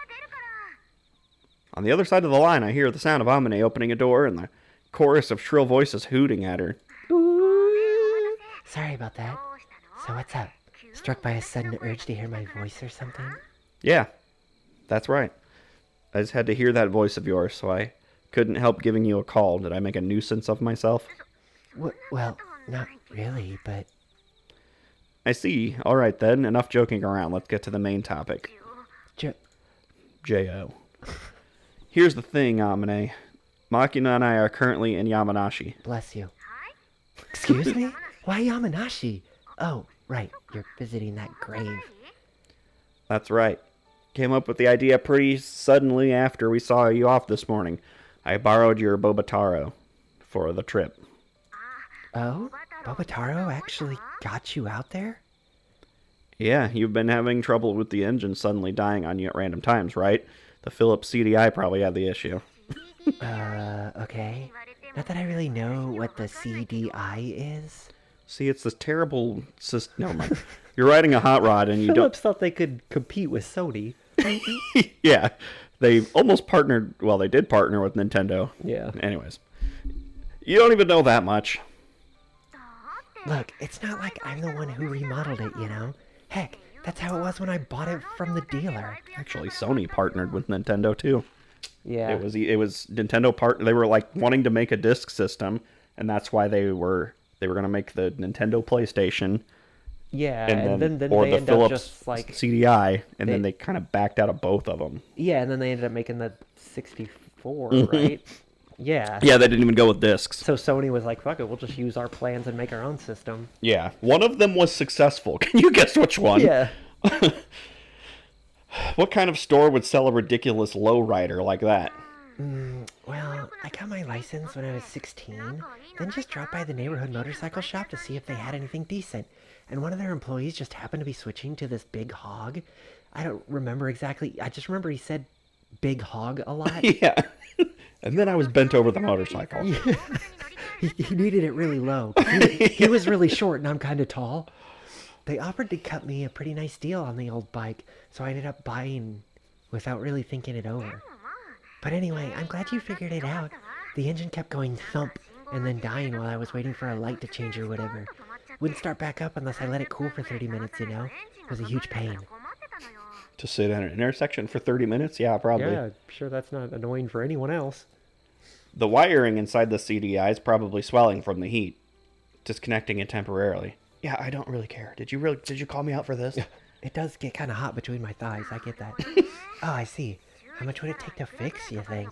On the other side of the line, I hear the sound of Amane opening a door and the chorus of shrill voices hooting at her. Ooh. Sorry about that. So what's up? Struck by a sudden urge to hear my voice or something? Yeah, that's right. I just had to hear that voice of yours, so I couldn't help giving you a call. Did I make a nuisance of myself? Well, not really, but... I see. All right, then. Enough joking around. Let's get to the main topic. J.O. Here's the thing, Amane. Makina and I are currently in Yamanashi. Bless you. Excuse me? Why Yamanashi? Oh, right. You're visiting that grave. That's right. Came up with the idea pretty suddenly after we saw you off this morning. I borrowed your Bobataro for the trip. Oh? Bobotaro actually got you out there? Yeah, you've been having trouble with the engine suddenly dying on you at random times, right? The Philips CDI probably had the issue. Okay. Not that I really know what the CDI is. See, it's this terrible Never mind. You're riding a hot rod and you Philips thought they could compete with Sony. Yeah, they almost partnered. Well, they did partner with Nintendo. Yeah. Anyways, you don't even know that much. Look, it's not like I'm the one who remodeled it, you know? Heck, that's how it was when I bought it from the dealer. Actually, Sony partnered with Nintendo too. Yeah. It was Nintendo They were like wanting to make a disc system, and that's why they were going to make the Nintendo PlayStation. Yeah, And then or they the end up Philips just like CDI, and then they kind of backed out of both of them. yeah, and then they ended up making the 64, Mm-hmm. right? Yeah. Yeah, they didn't even go with discs. So Sony was like, "Fuck it, we'll just use our plans and make our own system." Yeah, one of them was successful. Can you guess which one? Yeah. What kind of store would sell a ridiculous lowrider like that? Well, I got my license when I was 16, then just dropped by the neighborhood motorcycle shop to see if they had anything decent. And one of their employees just happened to be switching to this big hog. I don't remember exactly. I just remember he said big hog a lot. Yeah. And then I was bent over the motorcycle. He needed it really low. He was really short and I'm kind of tall. They offered to cut me a pretty nice deal on the old bike, so I ended up buying without really thinking it over. But anyway, I'm glad you figured it out. The engine kept going thump and then dying while I was waiting for a light to change or whatever. Wouldn't start back up unless I let it cool for 30 minutes, you know? It was a huge pain. To sit at an intersection for 30 minutes? Yeah, probably. Yeah, I'm sure that's not annoying for anyone else. The wiring inside the CDI is probably swelling from the heat. Disconnecting it temporarily. Yeah, I don't really care. Did you call me out for this? It does get kind of hot between my thighs, I get that. Oh, I see. How much would it take to fix, you think?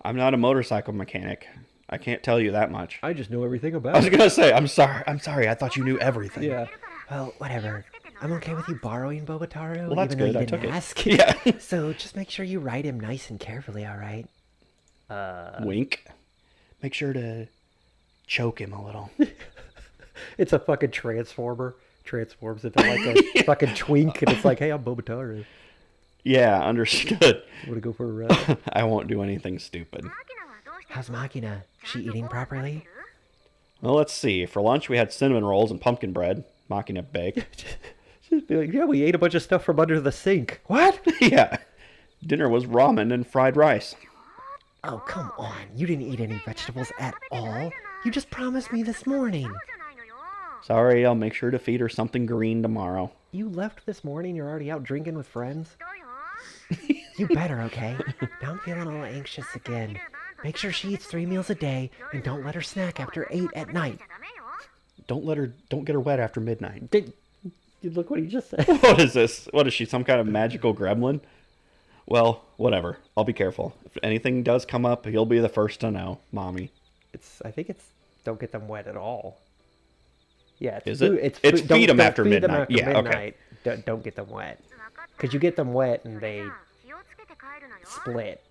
I'm not a motorcycle mechanic. I can't tell you that much. I just know everything I about was it. gonna say, I'm sorry. I thought you knew everything. Yeah. Well, whatever. I'm okay with you borrowing Bobotaro, Well, that's even though good. you I didn't took ask. it. Yeah. So just make sure you ride him nice and carefully, all right? Wink. Make sure to choke him a little. It's a fucking transformer. Transforms into like a fucking twink, and it's like, hey, I'm Bobotaro. Yeah, understood. Want to go for a ride? I won't do anything stupid. How's Makina? She eating properly? Well, let's see. For lunch, we had cinnamon rolls and pumpkin bread. Makina baked. She'd be like, yeah, we ate a bunch of stuff from under the sink. What? Yeah. Dinner was ramen and fried rice. Oh, come on. You didn't eat any vegetables at all. You just promised me this morning. Sorry, I'll make sure to feed her something green tomorrow. You left this morning, you're already out drinking with friends? You better, okay? Now I'm feeling all anxious again. Make sure she eats 3 meals a day, and don't let her snack after 8 at night. Don't get her wet after midnight. You look what he just said. What is this? What is she, some kind of magical gremlin? Well, whatever. I'll be careful. If anything does come up, you'll be the first to know, Mommy. I think it's don't get them wet at all. Yeah, Is it? It's feed them after feed them midnight. after Yeah, okay. midnight. Don't get them wet. Because you get them wet and they split.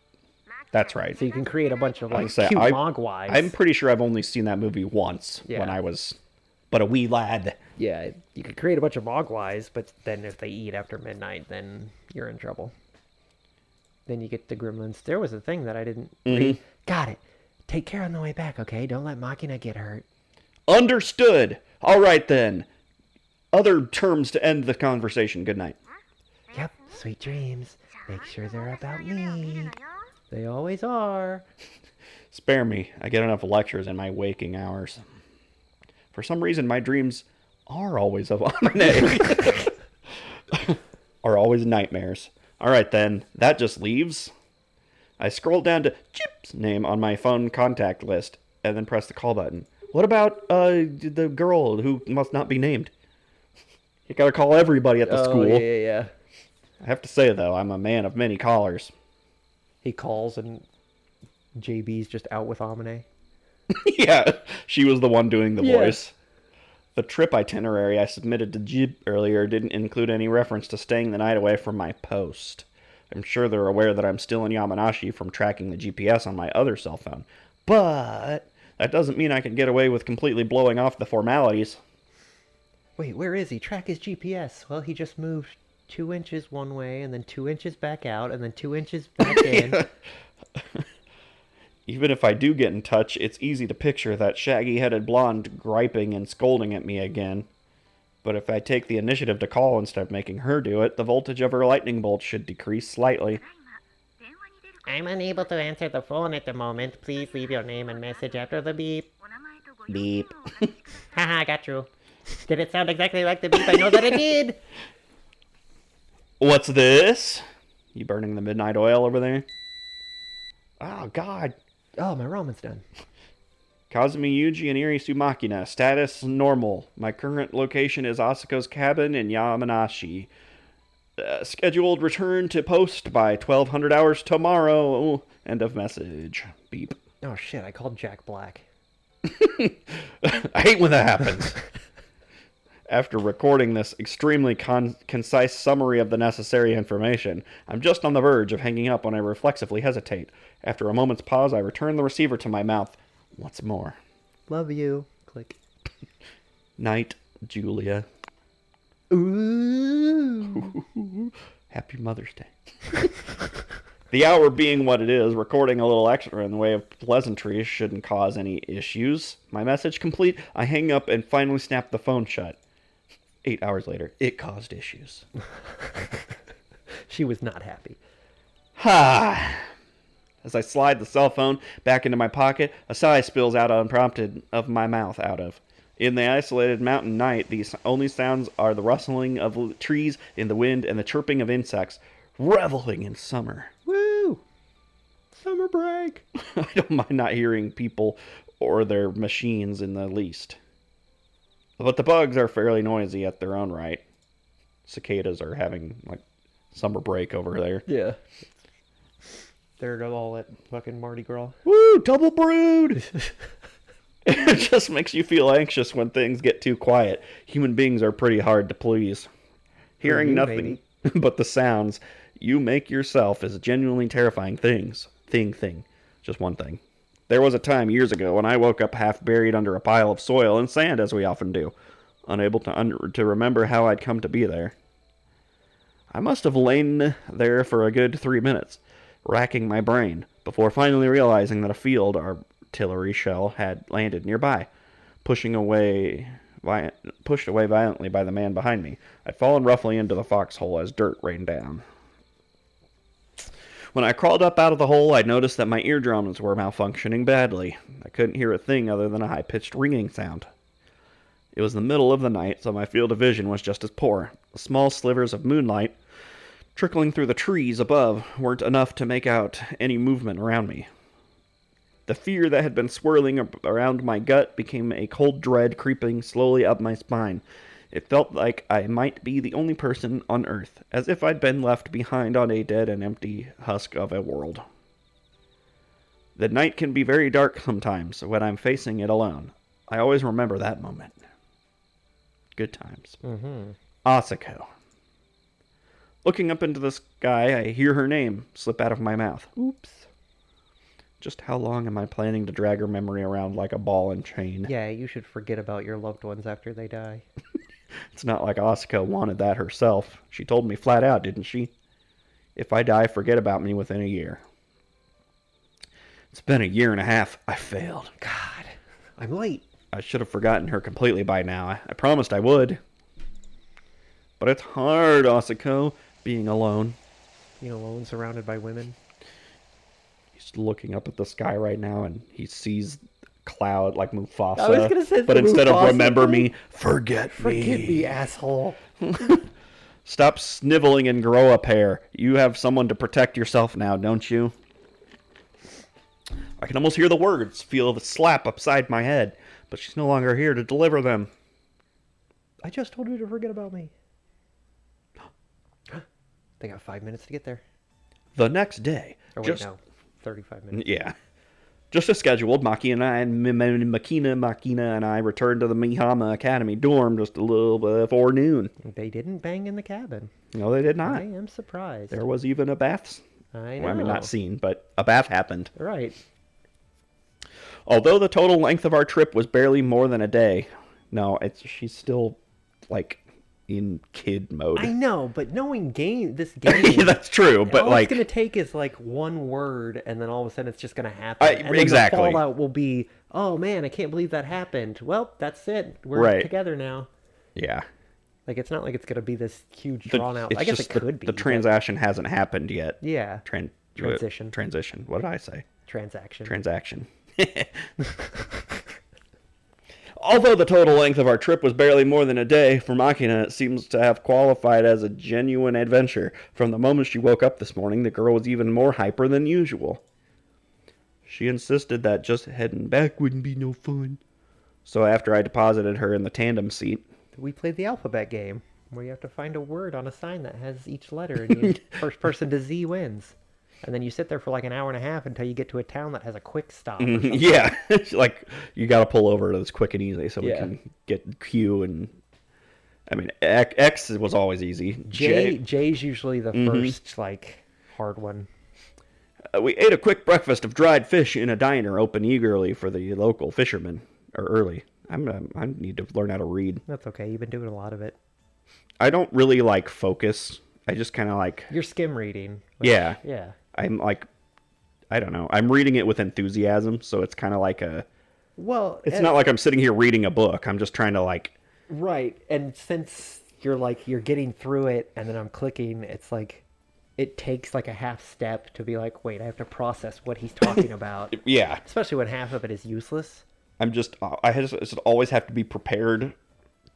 That's right. So you can create a bunch of Like I like say, cute mogwais. I'm pretty sure I've only seen that movie once Yeah. when I was but a wee lad. Yeah, you could create a bunch of mogwais, but then if they eat after midnight, then you're in trouble. Then you get the gremlins. There was a thing that I didn't read. Got it. Take care on the way back, okay? Don't let Makina get hurt. Understood. All right, then. Other terms to end the conversation. Good night. Yep, sweet dreams. Make sure they're about me. They always are. Spare me. I get enough lectures in my waking hours. For some reason, my dreams are always of Amine. Are always nightmares. All right, then. That just leaves. I scroll down to Chip's name on my phone contact list and then press the call button. What about the girl who must not be named? You gotta call everybody at the school. Yeah. I have to say, though, I'm a man of many callers. He calls and JB's just out with Amine. Yeah, she was the one doing the voice. The trip itinerary I submitted to Jib earlier didn't include any reference to staying the night away from my post. I'm sure they're aware that I'm still in Yamanashi from tracking the GPS on my other cell phone. But that doesn't mean I can get away with completely blowing off the formalities. Wait, where is he? Track his GPS. Well, he just moved 2 inches one way, and then 2 inches back out, and then 2 inches back in. Even if I do get in touch, it's easy to picture that shaggy-headed blonde griping and scolding at me again. But if I take the initiative to call instead of making her do it, the voltage of her lightning bolt should decrease slightly. I'm unable to answer the phone at the moment. Please leave your name and message after the beep. Beep. Haha, got you. Did it sound exactly like the beep? I know that it did. What's this? You burning the midnight oil over there? Oh, God. Oh, my ramen's done. Kazumi Yuji and Irisu Makina. Status normal. My current location is Asako's cabin in Yamanashi. Scheduled return to post by 1200 hours tomorrow. End of message. Beep. Oh, shit, I called Jack Black. I hate when that happens. After recording this extremely concise summary of the necessary information, I'm just on the verge of hanging up when I reflexively hesitate. After a moment's pause, I return the receiver to my mouth once more. Love you. Click. Night, Julia. Ooh. Happy Mother's Day. The hour being what it is, recording a little extra in the way of pleasantries shouldn't cause any issues. My message complete, I hang up and finally snap the phone shut. 8 hours later, it caused issues. She was not happy. Ha! As I slide the cell phone back into my pocket, a sigh spills out unprompted of my mouth out of. In the isolated mountain night, these only sounds are the rustling of trees in the wind and the chirping of insects, reveling in summer. Woo! Summer break! I don't mind not hearing people or their machines in the least. But the bugs are fairly noisy at their own right. Cicadas are having, like, summer break over there. Yeah. They're all at fucking Mardi Gras. Woo! Double brood! It just makes you feel anxious when things get too quiet. Human beings are pretty hard to please. Hearing nothing but the sounds you make yourself is a genuinely terrifying thing. Just one thing. There was a time years ago when I woke up half buried under a pile of soil and sand, as we often do, unable to remember how I'd come to be there. I must have lain there for a good 3 minutes, racking my brain, before finally realizing that a field artillery shell had landed nearby, pushed away violently by the man behind me. I'd fallen roughly into the foxhole as dirt rained down. When I crawled up out of the hole, I noticed that my eardrums were malfunctioning badly. I couldn't hear a thing other than a high-pitched ringing sound. It was the middle of the night, so my field of vision was just as poor. The small slivers of moonlight trickling through the trees above weren't enough to make out any movement around me. The fear that had been swirling around my gut became a cold dread creeping slowly up my spine. It felt like I might be the only person on Earth, as if I'd been left behind on a dead and empty husk of a world. The night can be very dark sometimes when I'm facing it alone. I always remember that moment. Good times. Mm-hmm. Asako. Looking up into the sky, I hear her name slip out of my mouth. Oops. Just how long am I planning to drag her memory around like a ball and chain? Yeah, you should forget about your loved ones after they die. It's not like Asako wanted that herself. She told me flat out, didn't she? If I die, forget about me within a year. It's been a year and a half. I failed. God, I'm late. I should have forgotten her completely by now. I promised I would. But it's hard, Asako, being alone. Being alone, surrounded by women. He's looking up at the sky right now, and he sees cloud like Mufasa. I was gonna say but the instead Mufasa of remember thing. me, forget me. Forget me, asshole. Stop sniveling and grow a pair. You have someone to protect yourself now, don't you? I can almost hear the words, feel the slap upside my head, but she's no longer here to deliver them. I just told her to forget about me. They got 5 minutes to get there. The next day. Or wait, no. 35 minutes. Yeah. Just as scheduled, Makina and I returned to the Mihama Academy dorm just a little before noon. They didn't bang in the cabin. No, they did not. I am surprised. There was even a bath. I know. Well, I mean, not scene, but a bath happened. Right. Although the total length of our trip was barely more than a day. No, she's still, like, in kid mode. I know, but knowing this game... That's true, but all like... it's going to take is, like, one word, and then all of a sudden it's just going to happen. And then exactly. the fallout will be, oh, man, I can't believe that happened. Well, that's it. We're Right. together now. Yeah. Like, it's not like it's going to be this huge drawn-out... I guess it could be. The transaction hasn't happened yet. Yeah. Transition. Transition. What did I say? Transaction. Transaction. Although the total length of our trip was barely more than a day, for Makina it seems to have qualified as a genuine adventure. From the moment she woke up this morning, the girl was even more hyper than usual. She insisted that just heading back wouldn't be no fun. So after I deposited her in the tandem seat... We played the alphabet game, where you have to find a word on a sign that has each letter, and first person to Z wins. And then you sit there for like an hour and a half until you get to a town that has a quick stop. Yeah, like you got to pull over to this quick and easy so we Yeah. can get Q and. I mean, X was always easy. J's usually the first like hard one. We ate a quick breakfast of dried fish in a diner open eagerly for the local fishermen. Or early. I need to learn how to read. That's okay. You've been doing a lot of it. I don't really like focus. I just kind of like. You're skim reading. Yeah. Yeah. I'm like, I don't know. I'm reading it with enthusiasm, so it's kind of like a. Well, It's not like I'm sitting here reading a book. I'm just trying to like. Right, and since you're getting through it, and then I'm clicking, it's like it takes like a half step to be like, wait, I have to process what he's talking about. Yeah. Especially when half of it is useless. I just always have to be prepared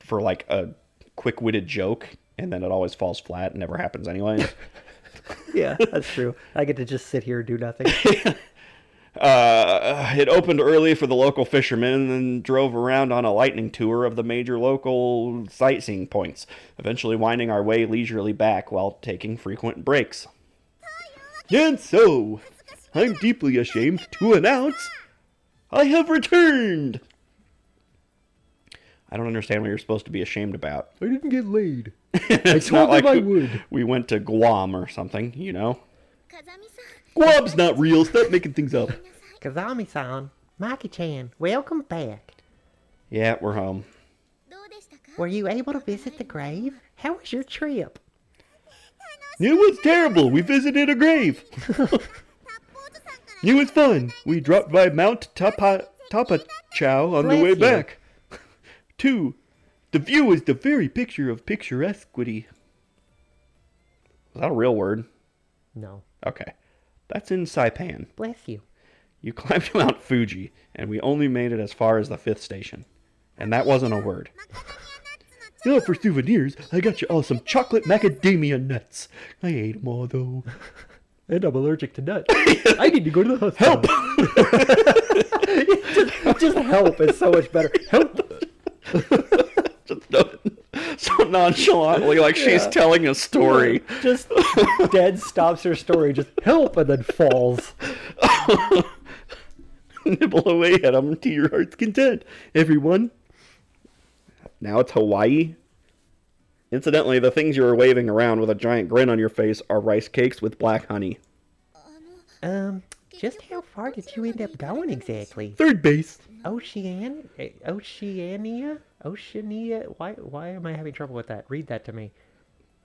for like a quick-witted joke, and then it always falls flat and never happens anyway. Yeah, that's true. I get to just sit here and do nothing. It opened early for the local fishermen and drove around on a lightning tour of the major local sightseeing points, eventually winding our way leisurely back while taking frequent breaks. And so, I'm deeply ashamed to announce I have returned! I don't understand what you're supposed to be ashamed about. I didn't get laid. It's told not like them I would. we went to Guam or something, you know? Guam's not real. Stop making things up. Kazami-san, Maki-chan, welcome back. Yeah, we're home. Were you able to visit the grave? How was your trip? It was terrible. We visited a grave. It was fun. We dropped by Mount Tapachau on the Bless way you. back. 2. The view is the very picture of picturesquity. Is that a real word? No. Okay. That's in Saipan. Bless you. You climbed Mount Fuji, and we only made it as far as the 5th station. And that wasn't a word. Now for souvenirs, I got you all some chocolate macadamia nuts. I ate them all, though. And I'm allergic to nuts. I need to go to the hospital. Help! Just help is so much better. Help! So nonchalantly, like she's telling a story. Just dead stops her story. Just help, and then falls. Nibble away at them to your heart's content, everyone. Now it's Hawaii. Incidentally, the things you were waving around with a giant grin on your face are rice cakes with black honey. Just how far did you end up going exactly? 3rd base. Oceania? Why am I having trouble with that? Read that to me.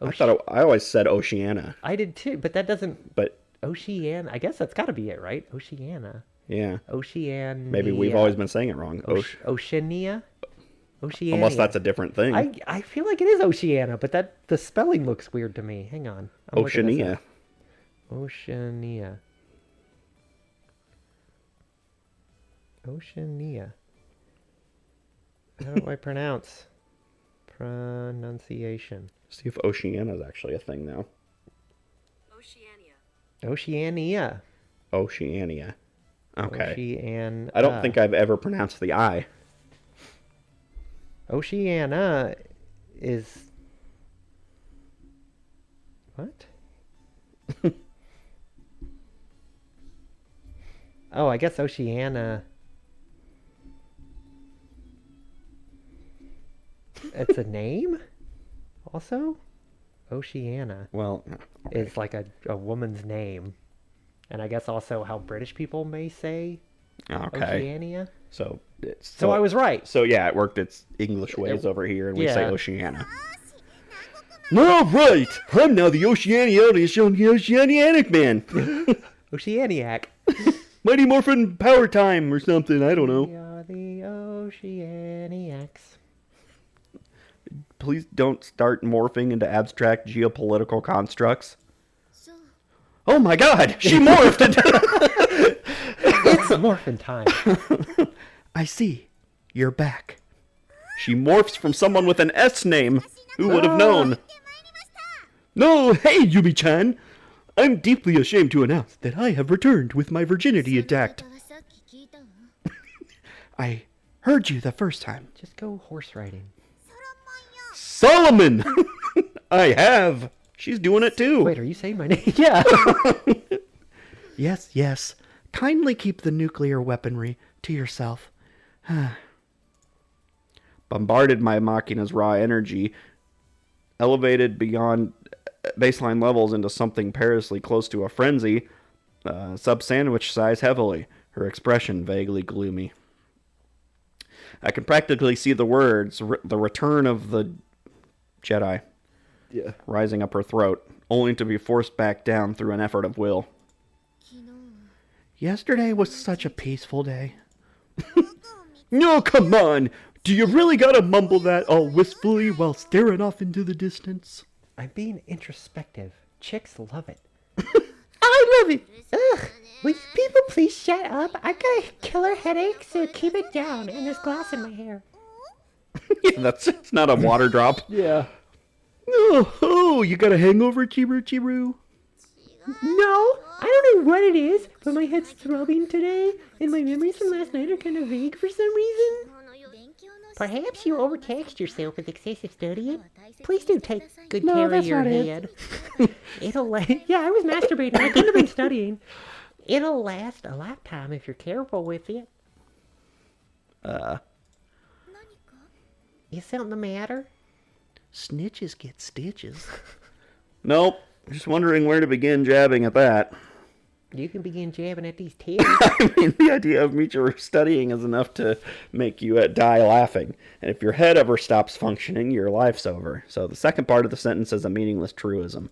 I always said Oceania. I did too, but that doesn't... But Oceania. I guess that's got to be it, right? Oceania. Yeah. Oceania. Maybe we've always been saying it wrong. Oceania? Oceania. Unless that's a different thing. I feel like it is Oceania, but the spelling looks weird to me. Hang on. I'm looking this Oceania. up. Oceania. Oceania. How do I pronounce? Pronunciation. See if Oceania is actually a thing now. Oceania. Oceania. Okay. Oceania. I don't think I've ever pronounced the I. Oceania is... What? Oh, I guess Oceania... It's a name? Also? Oceania. Well, okay. Is like a woman's name. And I guess also how British people may say Okay. Oceania. So it's So I was right. So yeah, it worked its English ways over here, and we say yeah. Oceania. All right, I'm now the Oceanianic man. Oceaniac. Mighty Morphin Power Time or something. I don't We know. are the Oceaniacs. Please don't start morphing into abstract geopolitical constructs. Oh my God, she morphed. It's morphin' time. I see. You're back. She morphs from someone with an S name. Who would have known? No, hey, Yumi-chan. I'm deeply ashamed to announce that I have returned with my virginity intact. I heard you the first time. Just go horse riding. Solomon! I have. She's doing it too. Wait, are you saying my name? Yeah. Yes, yes. Kindly keep the nuclear weaponry to yourself. Bombarded my Makina's raw energy, elevated beyond baseline levels into something perilously close to a frenzy, sub-sandwich size heavily, her expression vaguely gloomy. I can practically see the words, the return of the Jedi, rising up her throat, only to be forced back down through an effort of will. Yesterday was such a peaceful day. No, come on! Do you really gotta mumble that all wistfully while staring off into the distance? I'm being introspective. Chicks love it. I love it. Ugh. Will you people please shut up? I've got a killer headache, so keep it down. And there's glass in my hair. Yeah, it's not a water drop. Yeah. Oh, you got a hangover, Chiru? No, I don't know what it is, but my head's throbbing today, and my memories from last night are kind of vague for some reason. Perhaps you overtaxed yourself with excessive studying. Please do take good care of your head. It'll last. Yeah, I was masturbating. I couldn't have been studying. It'll last a lifetime if you're careful with it. Is something the matter? Snitches get stitches. Nope. Just wondering where to begin jabbing at that. You can begin jabbing at these titties. I mean, the idea of Michiru studying is enough to make you die laughing. And if your head ever stops functioning, your life's over. So the second part of the sentence is a meaningless truism.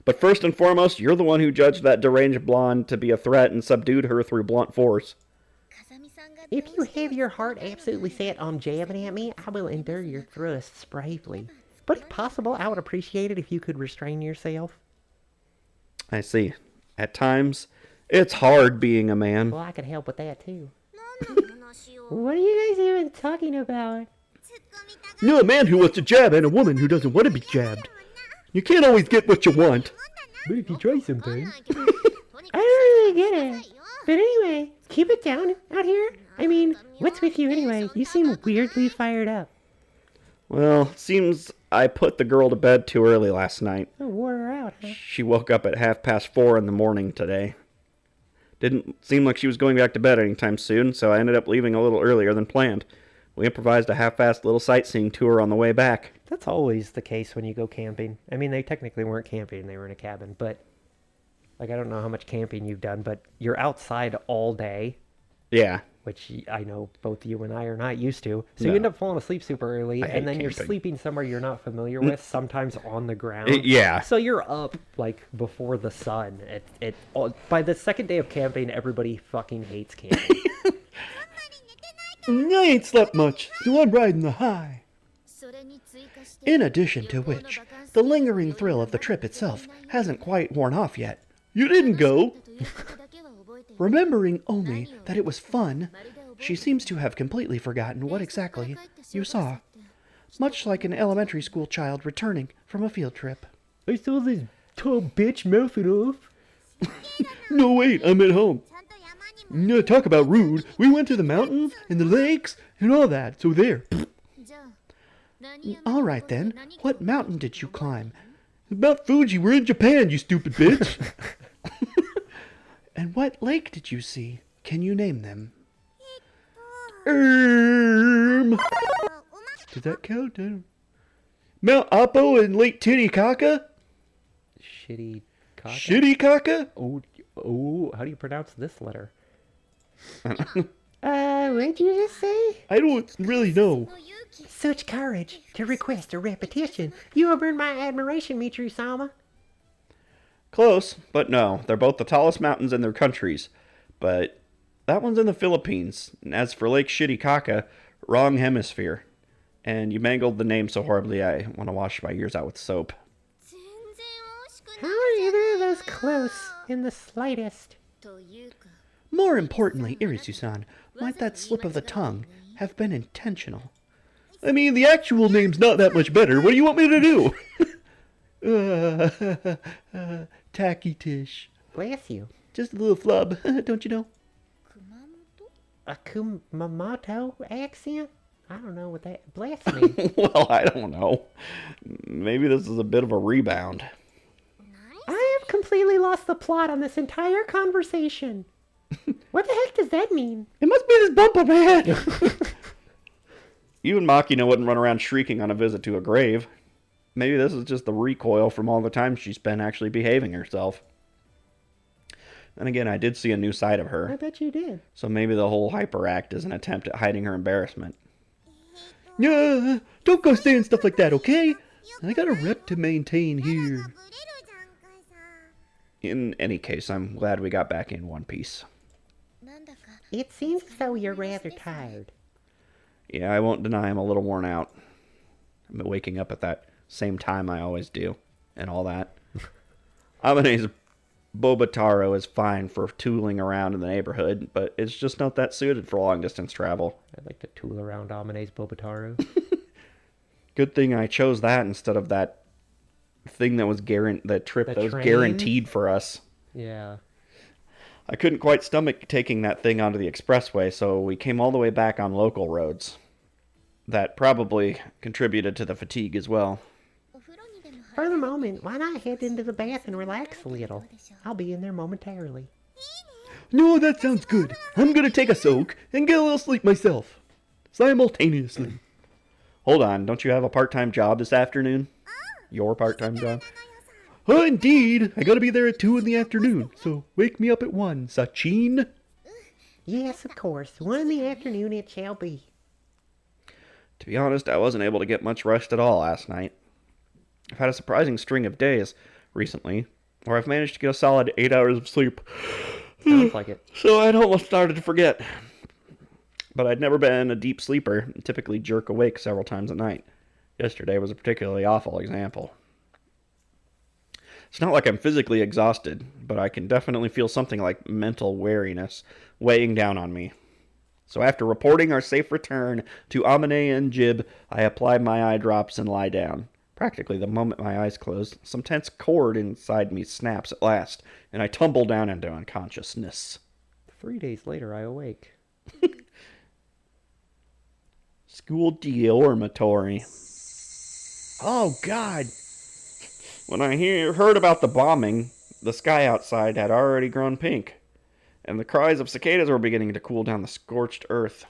But first and foremost, you're the one who judged that deranged blonde to be a threat and subdued her through blunt force. If you have your heart absolutely set on jabbing at me, I will endure your thrusts bravely. But if possible, I would appreciate it if you could restrain yourself. I see. At times, it's hard being a man. Well, I could help with that too. What are you guys even talking about? You're a man who wants to jab and a woman who doesn't want to be jabbed. You can't always get what you want. But if you try something... I don't really get it. But anyway, keep it down out here. I mean, what's with you anyway? You seem weirdly fired up. Well, it seems I put the girl to bed too early last night. Oh, wore her out, huh? She woke up at 4:30 in the morning today. Didn't seem like she was going back to bed anytime soon, so I ended up leaving a little earlier than planned. We improvised a half-assed little sightseeing tour on the way back. That's always the case when you go camping. I mean, they technically weren't camping, they were in a cabin, but... Like, I don't know how much camping you've done, but you're outside all day. Yeah. which I know both you and I are not used to. So No. you end up falling asleep super early, I hate and then you're camping. sleeping somewhere you're not familiar with, sometimes on the ground. Yeah. So you're up like before the sun. By the second day of camping, everybody fucking hates camping. I ain't slept much, so I'm riding the high. In addition to which, the lingering thrill of the trip itself hasn't quite worn off yet. You didn't go. Remembering only that it was fun, she seems to have completely forgotten what exactly you saw. Much like an elementary school child returning from a field trip. I saw this tall bitch mouthing off. No, wait, I'm at home. No, talk about rude. We went to the mountains and the lakes and all that, so there. All right then, what mountain did you climb? Mount Fuji, we're in Japan, you stupid bitch. And what lake did you see? Can you name them? Does that count? Mount Apo and Lake Titicaca? Shitty cock. Shitty-caca? Oh, how do you pronounce this letter? What did you just say? I don't really know. Such courage to request a repetition. You have earned my admiration, Mitru-sama. Close, but no. They're both the tallest mountains in their countries. But that one's in the Philippines. And as for Lake Titicaca, wrong hemisphere. And you mangled the name so horribly I want to wash my ears out with soap. How are either of those close in the slightest? More importantly, Irisu-san, might that slip of the tongue have been intentional? I mean, the actual name's not that much better. What do you want me to do? Tacky Tish. Bless you. Just a little flub, don't you know? A Kumamoto accent? I don't know what that... Bless me. Well, I don't know. Maybe this is a bit of a rebound. I have completely lost the plot on this entire conversation. What the heck does that mean? It must be this bump on my head. You and Makina wouldn't run around shrieking on a visit to a grave. Maybe this is just the recoil from all the time she spent actually behaving herself. Then again, I did see a new side of I her. bet you did. So maybe the whole hyperact is an attempt at hiding her embarrassment. Yeah, don't go saying stuff like that, okay? I got a rep to maintain here. In any case, I'm glad we got back in one piece. It seems as though you're rather tired. Yeah, I won't deny I'm a little worn out. I've been waking up at that same time I always do, and all that. Amane's Bobotaro is fine for tooling around in the neighborhood, but it's just not that suited for long-distance travel. I'd like to tool around Amane's Bobotaro. Good thing I chose that instead of that thing that was that trip The that was train? guaranteed for us. Yeah. I couldn't quite stomach taking that thing onto the expressway, so we came all the way back on local roads. That probably contributed to the fatigue as well. For the moment, why not head into the bath and relax a little? I'll be in there momentarily. No, that sounds good. I'm gonna take a soak and get a little sleep myself. Simultaneously. Hold on, don't you have a part-time job this afternoon? Your part-time job? Oh, indeed. I gotta be there at 2 in the afternoon, so wake me up at 1, Sachin. Yes, of course. 1 in the afternoon it shall be. To be honest, I wasn't able to get much rest at all last night. I've had a surprising string of days recently where I've managed to get a solid 8 hours of sleep. Sounds like it. So I'd almost started to forget. But I'd never been a deep sleeper and typically jerk awake several times a night. Yesterday was a particularly awful example. It's not like I'm physically exhausted, but I can definitely feel something like mental weariness weighing down on me. So after reporting our safe return to Amane and Jib, I apply my eye drops and lie down. Practically the moment my eyes close, some tense cord inside me snaps at last, and I tumble down into unconsciousness. 3 days later, I awake. School dormitory. Oh, God. When I heard about the bombing, the sky outside had already grown pink, and the cries of cicadas were beginning to cool down the scorched earth.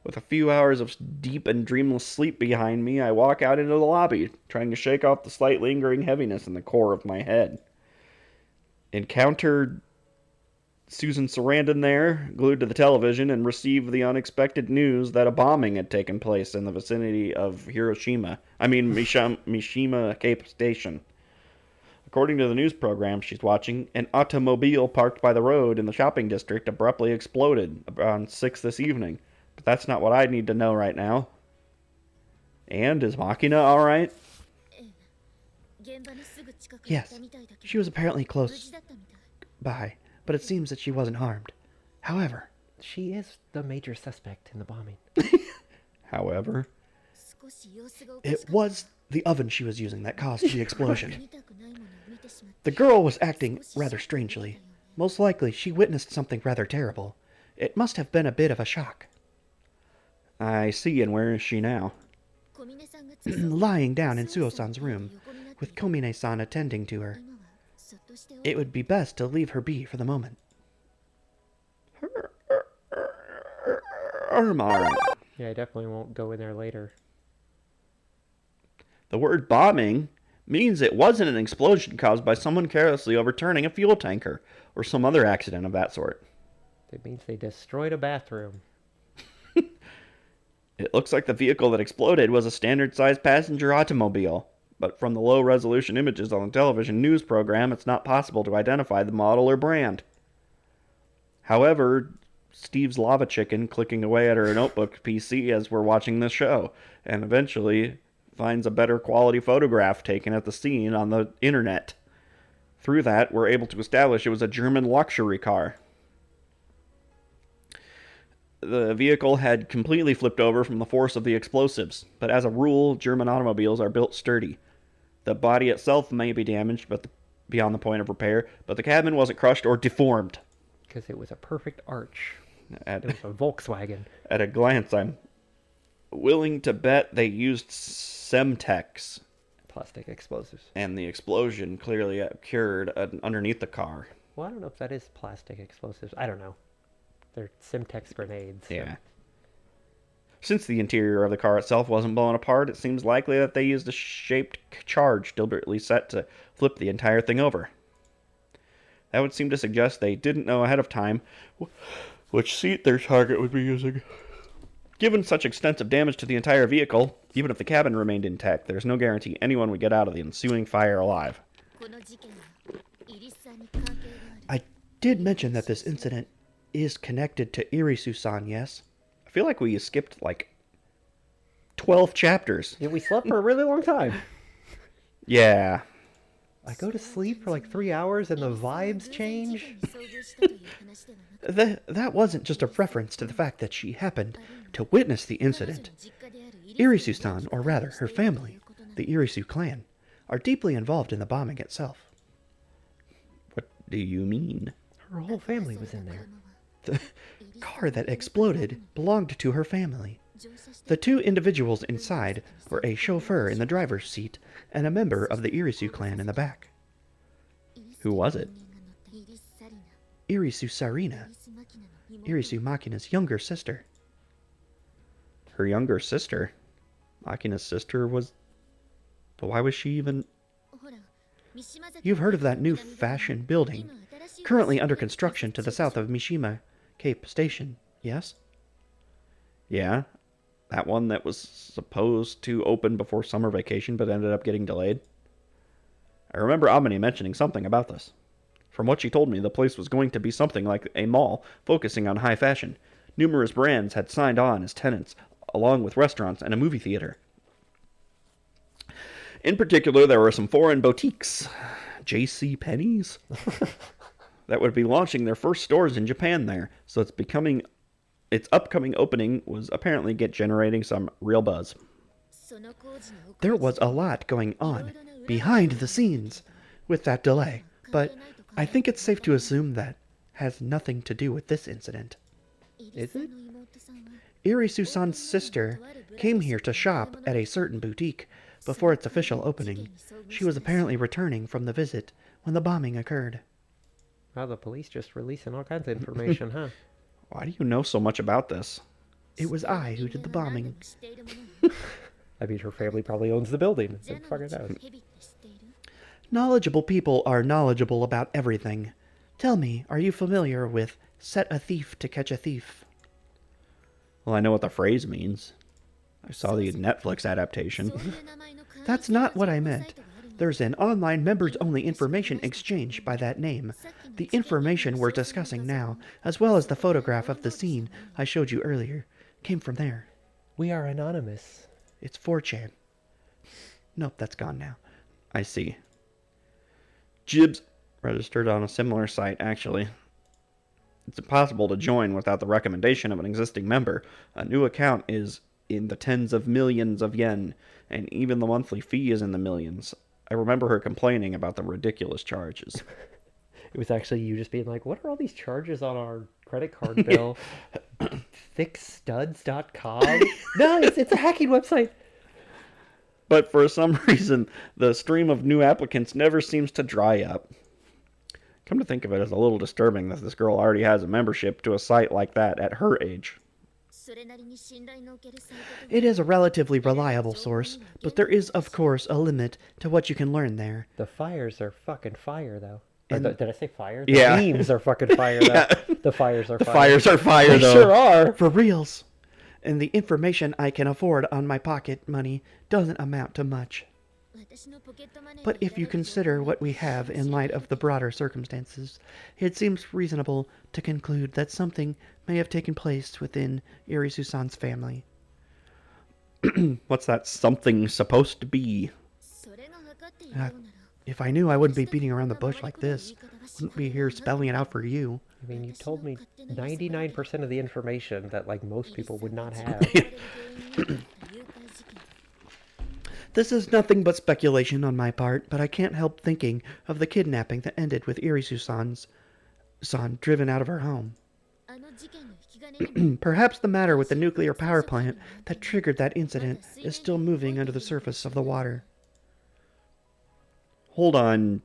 With a few hours of deep and dreamless sleep behind me, I walk out into the lobby, trying to shake off the slight lingering heaviness in the core of my head. Encountered Susan Sarandon there, glued to the television, and received the unexpected news that a bombing had taken place in the vicinity of Mishima Cape Station. According to the news program she's watching, an automobile parked by the road in the shopping district abruptly exploded around 6 this evening. But that's not what I need to know right now. And is Makina alright? Yes, she was apparently close by, but it seems that she wasn't harmed. However, She is the major suspect in the bombing. However, it was the oven she was using that caused the explosion. The girl was acting rather strangely. Most likely, she witnessed something rather terrible. It must have been a bit of a shock. I see, and where is she now? Lying down in Suo-san's room, with Komine-san attending to her. It would be best to leave her be for the moment. Alright. Yeah, I definitely won't go in there later. The word bombing means it wasn't an explosion caused by someone carelessly overturning a fuel tanker, or some other accident of that sort. It means they destroyed a bathroom. It looks like the vehicle that exploded was a standard-sized passenger automobile, but from the low-resolution images on the television news program, it's not possible to identify the model or brand. However, Steve's lava chicken clicking away at her notebook PC as we're watching this show, and eventually finds a better quality photograph taken at the scene on the internet. Through that, we're able to establish it was a German luxury car. The vehicle had completely flipped over from the force of the explosives, but as a rule, German automobiles are built sturdy. The body itself may be damaged beyond the point of repair, but the cabin wasn't crushed or deformed. Because it was a perfect arch. At, It was a Volkswagen. at a glance, I'm willing to bet they used Semtex, Plastic explosives. and the explosion clearly occurred underneath the car. Well, I don't know if that is plastic explosives. I don't know. They're Simtex grenades. So. Yeah. Since the interior of the car itself wasn't blown apart, it seems likely that they used a shaped charge deliberately set to flip the entire thing over. That would seem to suggest they didn't know ahead of time which seat their target would be using. Given such extensive damage to the entire vehicle, even if the cabin remained intact, there's no guarantee anyone would get out of the ensuing fire alive. I did mention that this incident is connected to Irisu-san, yes? I feel like we skipped like 12 chapters. Yeah, we slept for a really long time. Yeah. I go to sleep for like 3 hours and the vibes change. That wasn't just a reference to the fact that she happened to witness the incident. Irisu-san, or rather her family, the Irisu clan, are deeply involved in the bombing itself. What do you mean? Her whole family was in there. The car that exploded belonged to her family. The two individuals inside were a chauffeur in the driver's seat and a member of the Irisu clan in the back. Who was it? Irisu Sarina, Irisu Makina's younger sister. Her younger sister? Makina's sister was... But why was she even... You've heard of that new fashion building, currently under construction to the south of Mishima Cape Station, yes? Yeah, that one that was supposed to open before summer vacation but ended up getting delayed. I remember Amini mentioning something about this. From what she told me, the place was going to be something like a mall focusing on high fashion. Numerous brands had signed on as tenants, along with restaurants and a movie theater. In particular, there were some foreign boutiques, J.C. Penney's, that would be launching their first stores in Japan there. So its upcoming opening was apparently generating some real buzz. There was a lot going on behind the scenes with that delay, but I think it's safe to assume that has nothing to do with this incident. Is it? Irisu-san's sister came here to shop at a certain boutique before its official opening. She was apparently returning from the visit when the bombing occurred. Wow, the police just releasing all kinds of information, huh? Why do you know so much about this? It was I who did the bombing. I mean, her family probably owns the building. So fuck it knows. Knowledgeable people are knowledgeable about everything. Tell me, are you familiar with set a thief to catch a thief? Well, I know what the phrase means. I saw the Netflix adaptation. That's not what I meant. There's an online members-only information exchange by that name. The information we're discussing now, as well as the photograph of the scene I showed you earlier, came from there. We are anonymous. It's 4chan. Nope, that's gone now. I see. Jibs registered on a similar site, actually. It's impossible to join without the recommendation of an existing member. A new account is in the tens of millions of yen, and even the monthly fee is in the millions. I remember her complaining about the ridiculous charges. It was actually you just being like, what are all these charges on our credit card bill? Thickstuds.com? No, it's a hacking website. But for some reason, the stream of new applicants never seems to dry up. Come to think of it, it's a little disturbing that this girl already has a membership to a site like that at her age. It is a relatively reliable source, but there is, of course, a limit to what you can learn there. The fires are fucking fire, though. And- Did I say fire? The Yeah. memes are fucking fire, though. Yeah. The fires are The fire. fires are fire, They though. sure are. For reals. And the information I can afford on my pocket money doesn't amount to much. But if you consider what we have in light of the broader circumstances, it seems reasonable to conclude that something may have taken place within Irisu-san's family. What's that something supposed to be? If I knew, I wouldn't be beating around the bush like this. Wouldn't be here spelling it out for you. I mean, you told me 99% of the information that, like, most people would not have. This is nothing but speculation on my part, but I can't help thinking of the kidnapping that ended with Irisu-san's son driven out of her home. Perhaps the matter with the nuclear power plant that triggered that incident is still moving under the surface of the water. Hold on.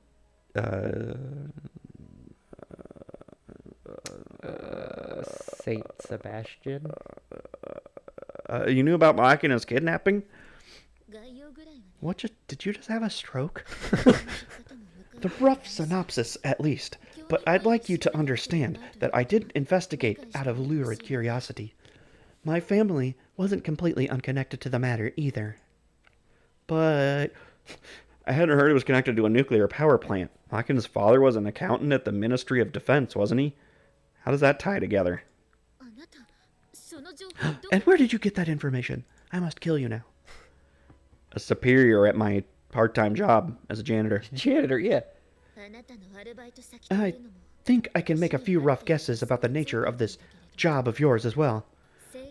Saint Sebastian? You knew about Makina's kidnapping? Did you just have a stroke? The rough synopsis, at least, but I'd like you to understand that I didn't investigate out of lurid curiosity. My family wasn't completely unconnected to the matter either. But I hadn't heard it was connected to a nuclear power plant. Makina's father was an accountant at the Ministry of Defense, wasn't he? How does that tie together? And where did you get that information? I must kill you now. A superior at my part-time job as a janitor. Janitor, yeah. I think I can make a few rough guesses about the nature of this job of yours as well.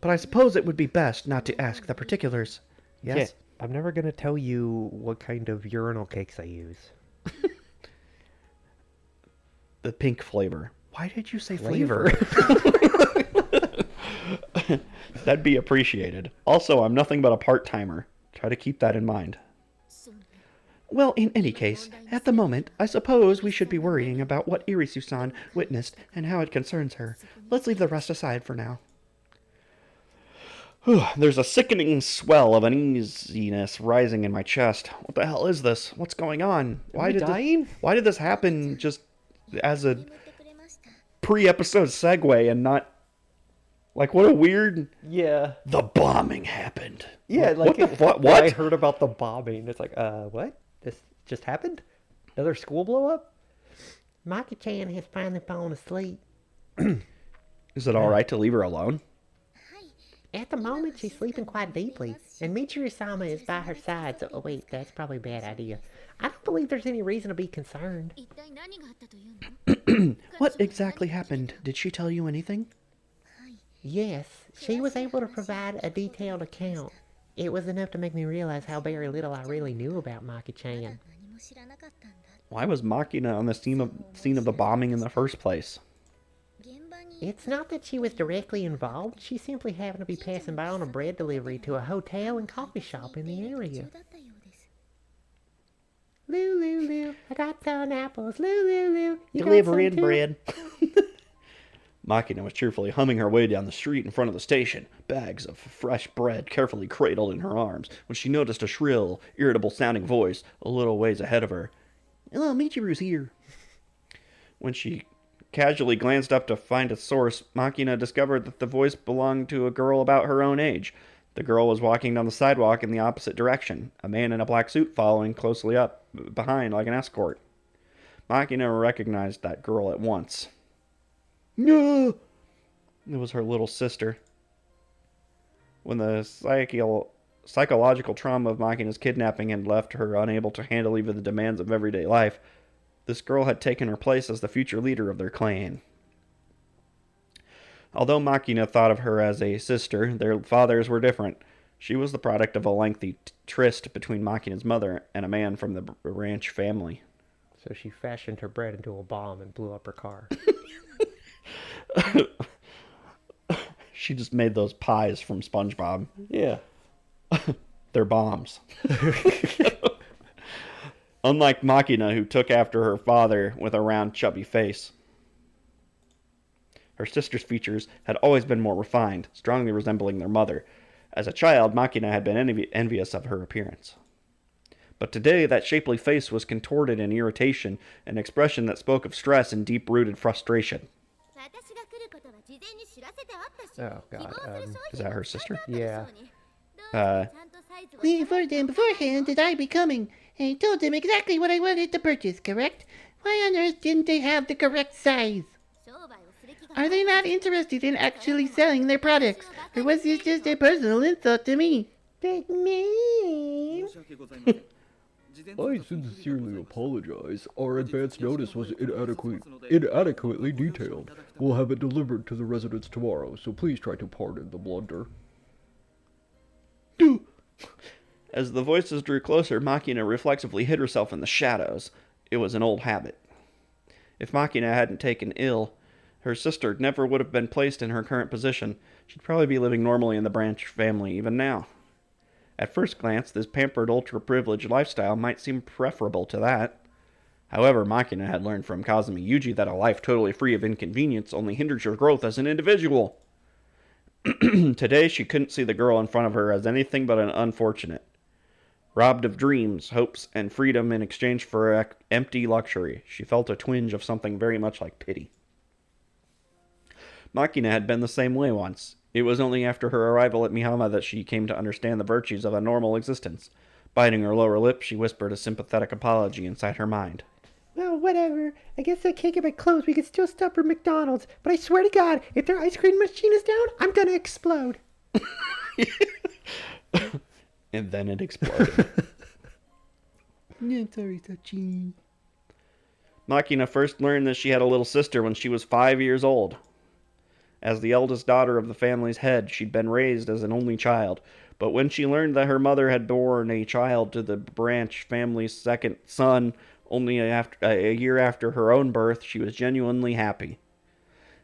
But I suppose it would be best not to ask the particulars. Yes? Yeah, I'm never going to tell you what kind of urinal cakes I use. The pink flavor. Why did you say flavor? That'd be appreciated. Also, I'm nothing but a part-timer. Try to keep that in mind. Well, in any case, at the moment, I suppose we should be worrying about what Irisu-san witnessed and how it concerns her. Let's leave the rest aside for now. There's a sickening swell of uneasiness rising in my chest. What the hell is this? What's going on? Why dying? Why did this happen just as a pre-episode segue and not... Like, what a weird... Yeah. The bombing happened. Yeah, like... What? I heard about the bombing. It's like, what? This just happened? Another school blow up? Maki-chan has finally fallen asleep. Is it alright to leave her alone? At the moment, she's sleeping quite deeply, and Michiru-sama is by her side, so... Oh, wait, that's probably a bad idea. I don't believe there's any reason to be concerned. What exactly happened? Did she tell you anything? Yes, she was able to provide a detailed account. It was enough to make me realize how very little I really knew about Maki-chan. Why was Makina on the scene of the bombing in the first place? It's not that she was directly involved, she simply happened to be passing by on a bread delivery to a hotel and coffee shop in the area. Loo, loo, loo, I got some apples, loo, loo, loo. You got some too? bread. Makina was cheerfully humming her way down the street in front of the station, bags of fresh bread carefully cradled in her arms, when she noticed a shrill, irritable-sounding voice a little ways ahead of her. Hello, Michiru's here. When she casually glanced up to find a source, Makina discovered that the voice belonged to a girl about her own age. The girl was walking down the sidewalk in the opposite direction, a man in a black suit following closely up behind like an escort. Makina recognized that girl at once. No! It was her little sister. When the psychological trauma of Makina's kidnapping had left her unable to handle even the demands of everyday life, this girl had taken her place as the future leader of their clan. Although Makina thought of her as a sister, their fathers were different. She was the product of a lengthy tryst between Makina's mother and a man from the ranch family. So she fashioned her bread into a bomb and blew up her car. She just made those pies from SpongeBob. Yeah. They're bombs. Unlike Makina, who took after her father with a round, chubby face. Her sister's features had always been more refined, strongly resembling their mother. As a child, Makina had been envious of her appearance. But today, that shapely face was contorted in irritation, an expression that spoke of stress and deep-rooted frustration. Oh, God. Is that her sister? Yeah. We informed them beforehand that I'd be coming, and I told them exactly what I wanted to purchase, correct? Why on earth didn't they have the correct size? Are they not interested in actually selling their products, or was this just a personal insult to me? But me? I sincerely apologize. Our advance notice was inadequately detailed. We'll have it delivered to the residents tomorrow, so please try to pardon the blunder. As the voices drew closer, Makina reflexively hid herself in the shadows. It was an old habit. If Makina hadn't taken ill, her sister never would have been placed in her current position. She'd probably be living normally in the Branch family even now. At first glance, this pampered, ultra-privileged lifestyle might seem preferable to that. However, Makina had learned from Kazumi Yuji that a life totally free of inconvenience only hinders your growth as an individual. Today, she couldn't see the girl in front of her as anything but an unfortunate. Robbed of dreams, hopes, and freedom in exchange for empty luxury, she felt a twinge of something very much like pity. Makina had been the same way once. It was only after her arrival at Mihama that she came to understand the virtues of a normal existence. Biting her lower lip, she whispered a sympathetic apology inside her mind. Well, whatever. I guess I can't get my clothes. We can still stop for McDonald's. But I swear to God, if their ice cream machine is down, I'm gonna explode. And then it exploded. I'm sorry, Sachi. Makina first learned that she had a little sister when she was 5 years old. As the eldest daughter of the family's head, she'd been raised as an only child. But when she learned that her mother had borne a child to the Branch family's second son only a year after her own birth, she was genuinely happy.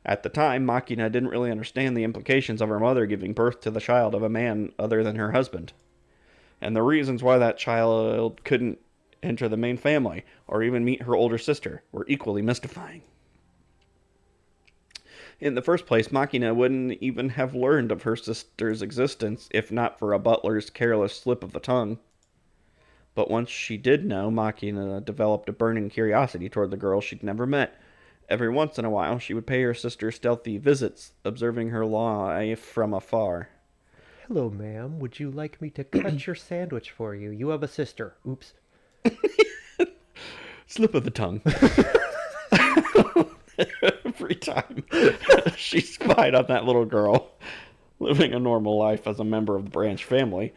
At the time, Makina didn't really understand the implications of her mother giving birth to the child of a man other than her husband, and the reasons why that child couldn't enter the main family or even meet her older sister were equally mystifying. In the first place, Makina wouldn't even have learned of her sister's existence if not for a butler's careless slip of the tongue. But once she did know, Makina developed a burning curiosity toward the girl she'd never met. Every once in a while, she would pay her sister stealthy visits, observing her life from afar. Hello, ma'am. Would you like me to cut your sandwich for you? You have a sister. Oops. Slip of the tongue. Every time she spied on that little girl living a normal life as a member of the Branch family,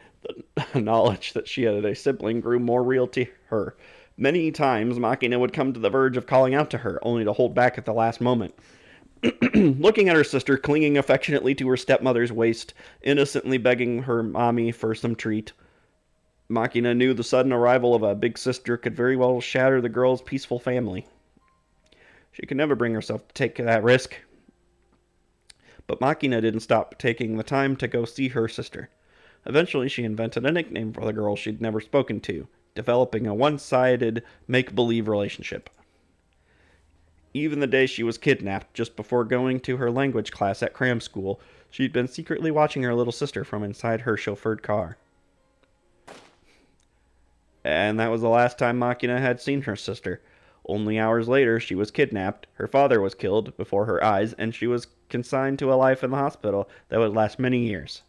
the knowledge that she had a sibling grew more real to her. Many times, Makina would come to the verge of calling out to her, only to hold back at the last moment. Looking at her sister, clinging affectionately to her stepmother's waist, innocently begging her mommy for some treat, Makina knew the sudden arrival of a big sister could very well shatter the girl's peaceful family. She could never bring herself to take that risk. But Makina didn't stop taking the time to go see her sister. Eventually, she invented a nickname for the girl she'd never spoken to, developing a one-sided, make-believe relationship. Even the day she was kidnapped, just before going to her language class at cram school, she'd been secretly watching her little sister from inside her chauffeured car. And that was the last time Makina had seen her sister. Only hours later, she was kidnapped, her father was killed before her eyes, and she was consigned to a life in the hospital that would last many years.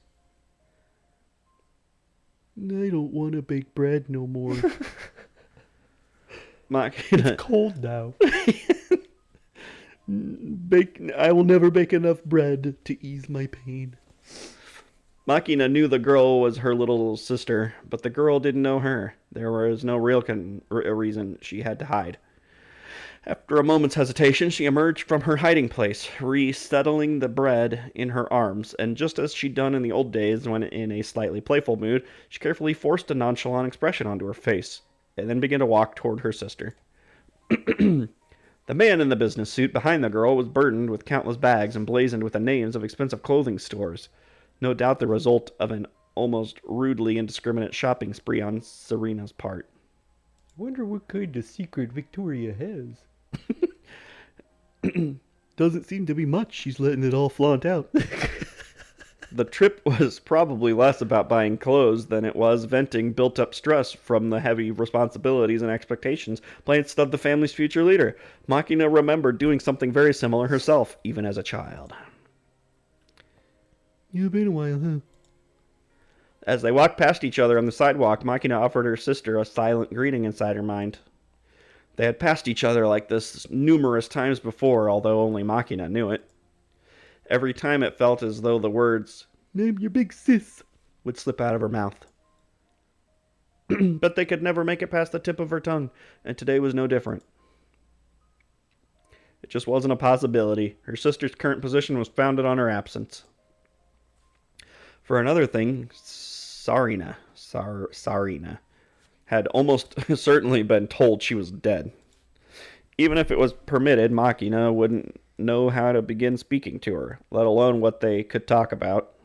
I don't want to bake bread no more. Makina, Cold now. I will never bake enough bread to ease my pain. Makina knew the girl was her little sister, but the girl didn't know her. There was no real reason she had to hide. After a moment's hesitation, she emerged from her hiding place, resettling the bread in her arms, and just as she'd done in the old days when in a slightly playful mood, she carefully forced a nonchalant expression onto her face, and then began to walk toward her sister. The man in the business suit behind the girl was burdened with countless bags emblazoned with the names of expensive clothing stores, no doubt the result of an almost rudely indiscriminate shopping spree on Serena's part. Wonder what kind of secret Victoria has. Doesn't seem to be much. She's letting it all flaunt out. The trip was probably less about buying clothes than it was venting built-up stress from the heavy responsibilities and expectations placed of the family's future leader. Makina remembered doing something very similar herself, even as a child. You've been a while, huh? As they walked past each other on the sidewalk, Makina offered her sister a silent greeting inside her mind. They had passed each other like this numerous times before, although only Makina knew it. Every time it felt as though the words, "Name your big sis," would slip out of her mouth. But they could never make it past the tip of her tongue, and today was no different. It just wasn't a possibility. Her sister's current position was founded on her absence. For another thing, Sarina had almost certainly been told she was dead. Even if it was permitted, Makina wouldn't know how to begin speaking to her, let alone what they could talk about.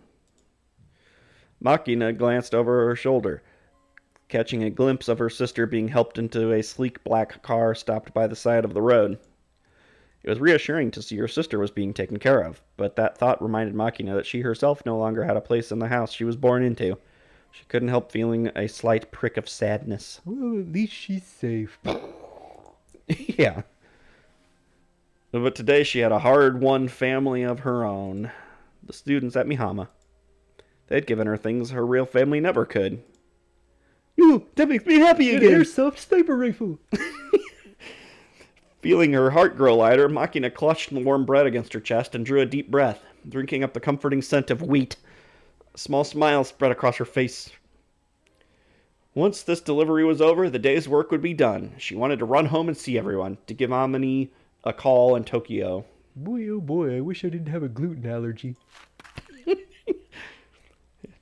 Makina glanced over her shoulder, catching a glimpse of her sister being helped into a sleek black car stopped by the side of the road. It was reassuring to see her sister was being taken care of, but that thought reminded Makina that she herself no longer had a place in the house she was born into. She couldn't help feeling a slight prick of sadness. Well, at least she's safe. Yeah. But today she had a hard-won family of her own. The students at Mihama. They'd given her things her real family never could. Ooh, that makes me happy An again. airsoft sniper rifle. Feeling her heart grow lighter, Makina clutched the warm bread against her chest and drew a deep breath, drinking up the comforting scent of wheat. A small smile spread across her face. Once this delivery was over, the day's work would be done. She wanted to run home and see everyone, to give Amini a call in Tokyo. Boy, oh boy, I wish I didn't have a gluten allergy.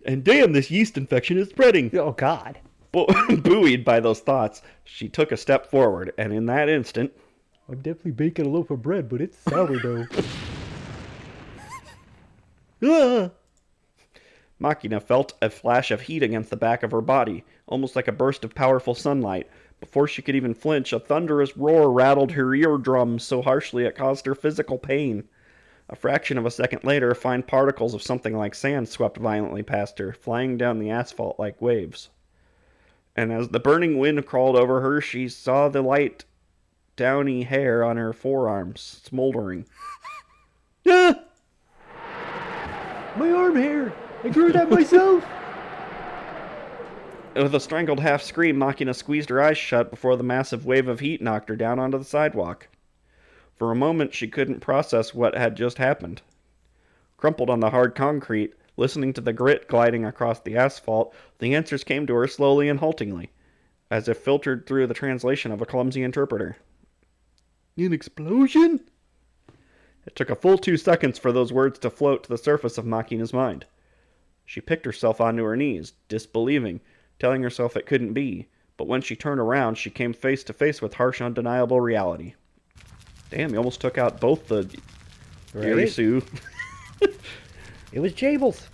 And damn, this yeast infection is spreading. Oh, God. Buoyed by those thoughts, she took a step forward, and in that instant... I'm definitely baking a loaf of bread, but it's sourdough. Ah! Makina felt a flash of heat against the back of her body, almost like a burst of powerful sunlight. Before she could even flinch, a thunderous roar rattled her eardrums so harshly it caused her physical pain. A fraction of a second later, fine particles of something like sand swept violently past her, flying down the asphalt like waves. And as the burning wind crawled over her, she saw the light, downy hair on her forearms smoldering. Ah! My arm hair! I grew that myself! With a strangled half scream, Makina squeezed her eyes shut before the massive wave of heat knocked her down onto the sidewalk. For a moment, she couldn't process what had just happened. Crumpled on the hard concrete, listening to the grit gliding across the asphalt, the answers came to her slowly and haltingly, as if filtered through the translation of a clumsy interpreter. An explosion? It took a full 2 seconds for those words to float to the surface of Makina's mind. She picked herself onto her knees, disbelieving, telling herself it couldn't be, but when she turned around, she came face to face with harsh, undeniable reality. Damn, you almost took out both the Irisu. It was Jables.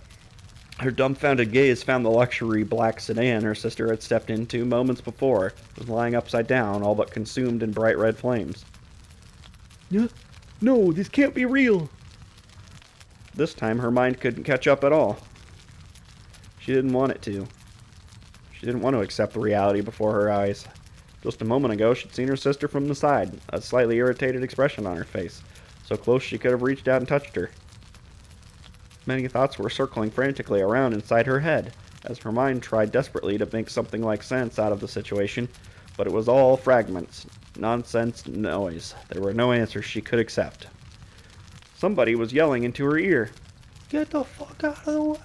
Her dumbfounded gaze found the luxury black sedan her sister had stepped into moments before. It was lying upside down, all but consumed in bright red flames. No, this can't be real. This time, her mind couldn't catch up at all. She didn't want it to. She didn't want to accept the reality before her eyes. Just a moment ago, she'd seen her sister from the side, a slightly irritated expression on her face, so close she could have reached out and touched her. Many thoughts were circling frantically around inside her head, as her mind tried desperately to make something like sense out of the situation, but it was all fragments, nonsense, noise. There were no answers she could accept. Somebody was yelling into her ear. Get the fuck out of the way.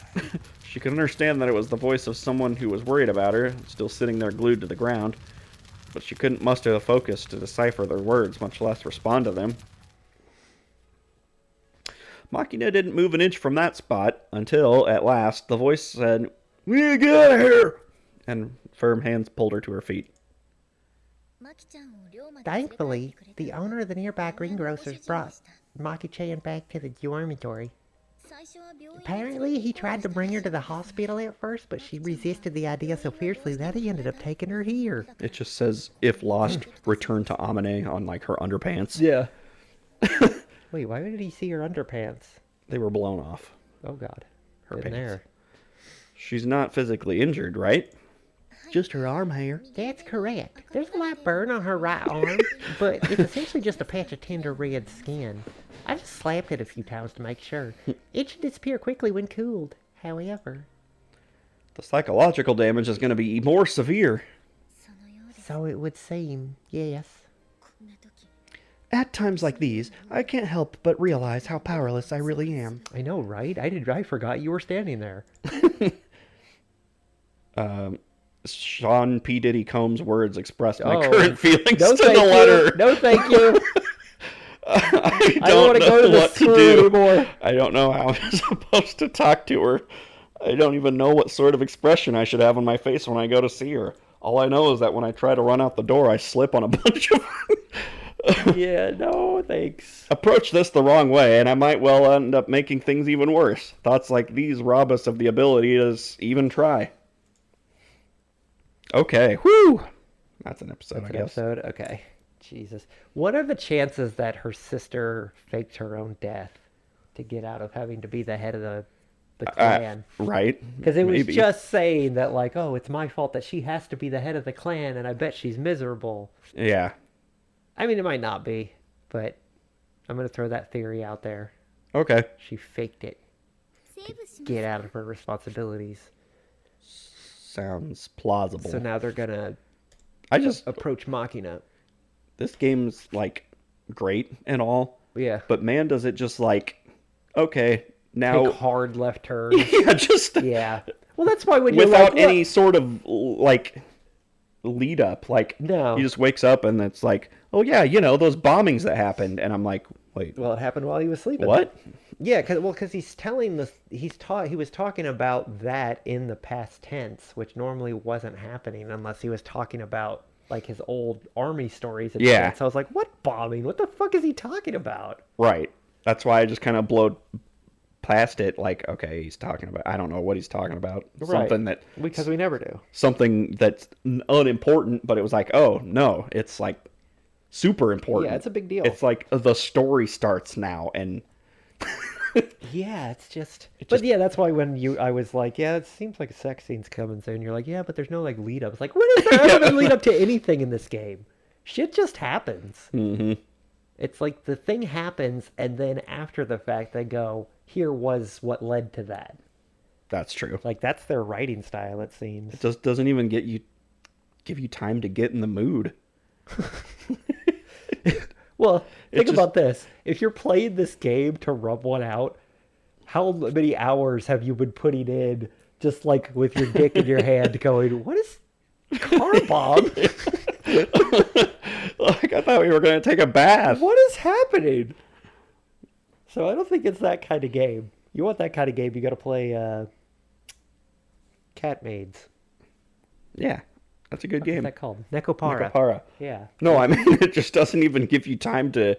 She could understand that it was the voice of someone who was worried about her, still sitting there glued to the ground, but she couldn't muster the focus to decipher their words, much less respond to them. Makina didn't move an inch from that spot until, at last, the voice said, "We need to get out of here!" And firm hands pulled her to her feet. Thankfully, the owner of the nearby greengrocers brought Maki-chan back to the dormitory. Apparently, he tried to bring her to the hospital at first, but she resisted the idea so fiercely that he ended up taking her here. It just says, if lost, return to Amane on, like, her underpants. Yeah. Wait, why did he see her underpants? They were blown off. Oh, God. Her In pants. there. She's not physically injured, right? Just her arm hair. That's correct. There's a light burn on her right arm, but it's essentially just a patch of tender red skin. I just slapped it a few times to make sure. It should disappear quickly when cooled. However, The psychological damage is going to be more severe. so it would seem, yes. At times like these, I can't help but realize how powerless I really am. I know, right? I forgot you were standing there. Sean P. Diddy Combs' words expressed my Oh, current feelings No, to thank the letter. you. No, thank you. I I don't want to go to the what to school do. anymore. I don't know how I'm supposed to talk to her. I don't even know what sort of expression I should have on my face when I go to see her. All I know is that when I try to run out the door, I slip on a bunch of Yeah, no, thanks. approach this the wrong way, and I might well end up making things even worse. Thoughts like these rob us of the ability to even try. Okay, whew. That's an episode, That's I an guess. episode? Okay. Jesus. What are the chances that her sister faked her own death to get out of having to be the head of the clan? Right? Because it was Maybe. just saying that, like, oh, it's my fault that she has to be the head of the clan, and I bet she's miserable. Yeah. I mean, it might not be, but I'm going to throw that theory out there. Okay. She faked it to get out of her responsibilities. Sounds plausible. So now they're going to I just approach Makina. this game's like great and all, Yeah. but man, does it just like okay now? Take hard left turns. Yeah, just Yeah. Well, that's why when you're without like, any sort of like lead up, like No. he just wakes up and it's like, oh yeah, you know those bombings that happened, and I'm like, wait, well, it happened while he was sleeping. what? Yeah, because he's telling this. He was talking about that in the past tense, which normally wasn't happening unless he was talking about like his old army stories. And Yeah. shit. So I was like, what bombing? What the fuck is he talking about? Right. That's why I just kind of blowed past it. Like, okay, he's talking about. I don't know what he's talking about. Something that Because we never do. something that's unimportant, but it was like, oh no, it's like super important. Yeah, it's a big deal. It's like the story starts now, and Yeah, it's just. just- But yeah, that's why when I was like, yeah, it seems like a sex scene's coming soon. You're like, yeah, but there's no like lead up. It's like, when is there ever been lead up to anything in this game? Shit just happens. Mhm. It's like the thing happens, and then after the fact, they go, here was what led to that. that's true. Like, that's their writing style, it seems. It just doesn't even give you time to get in the mood. Well, think just- about this. If you're playing this game to rub one out, how many hours have you been putting in just like with your dick in your hand going, what is car bomb? Like I thought we were going to take a bath. What is happening? So I don't think it's that kind of game. You want that kind of game, you got to play Cat Maids. Yeah, that's a good What's game. that called? Nekopara. Nekopara. Yeah. No, I mean it just doesn't even give you time to.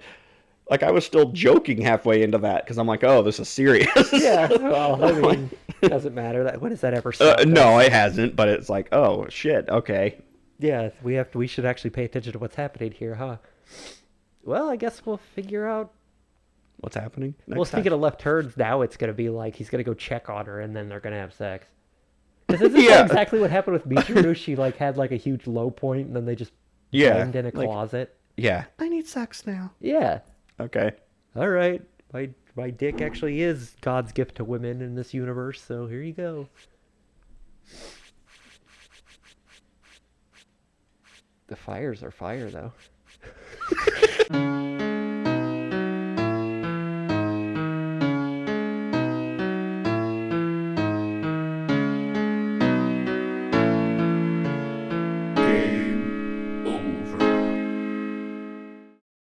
Like I was still joking halfway into that because I'm like, oh, this is serious. Yeah. Well, I mean, doesn't matter. When has that ever stopped? No, it hasn't. But it's like, oh shit, okay. Yeah, we should actually pay attention to what's happening here, huh? Well, I guess we'll figure out. What's happening? Well, speaking of left turns, now it's going to be like he's going to go check on her and then they're going to have sex. Because isn't Yeah. that exactly what happened with Michiru? She like had like a huge low point and then they just Yeah, banged in a like- closet. Yeah. I need sex now. Yeah. Okay. All right. My dick actually is God's gift to women in this universe, so here you go. The fires are fire, though.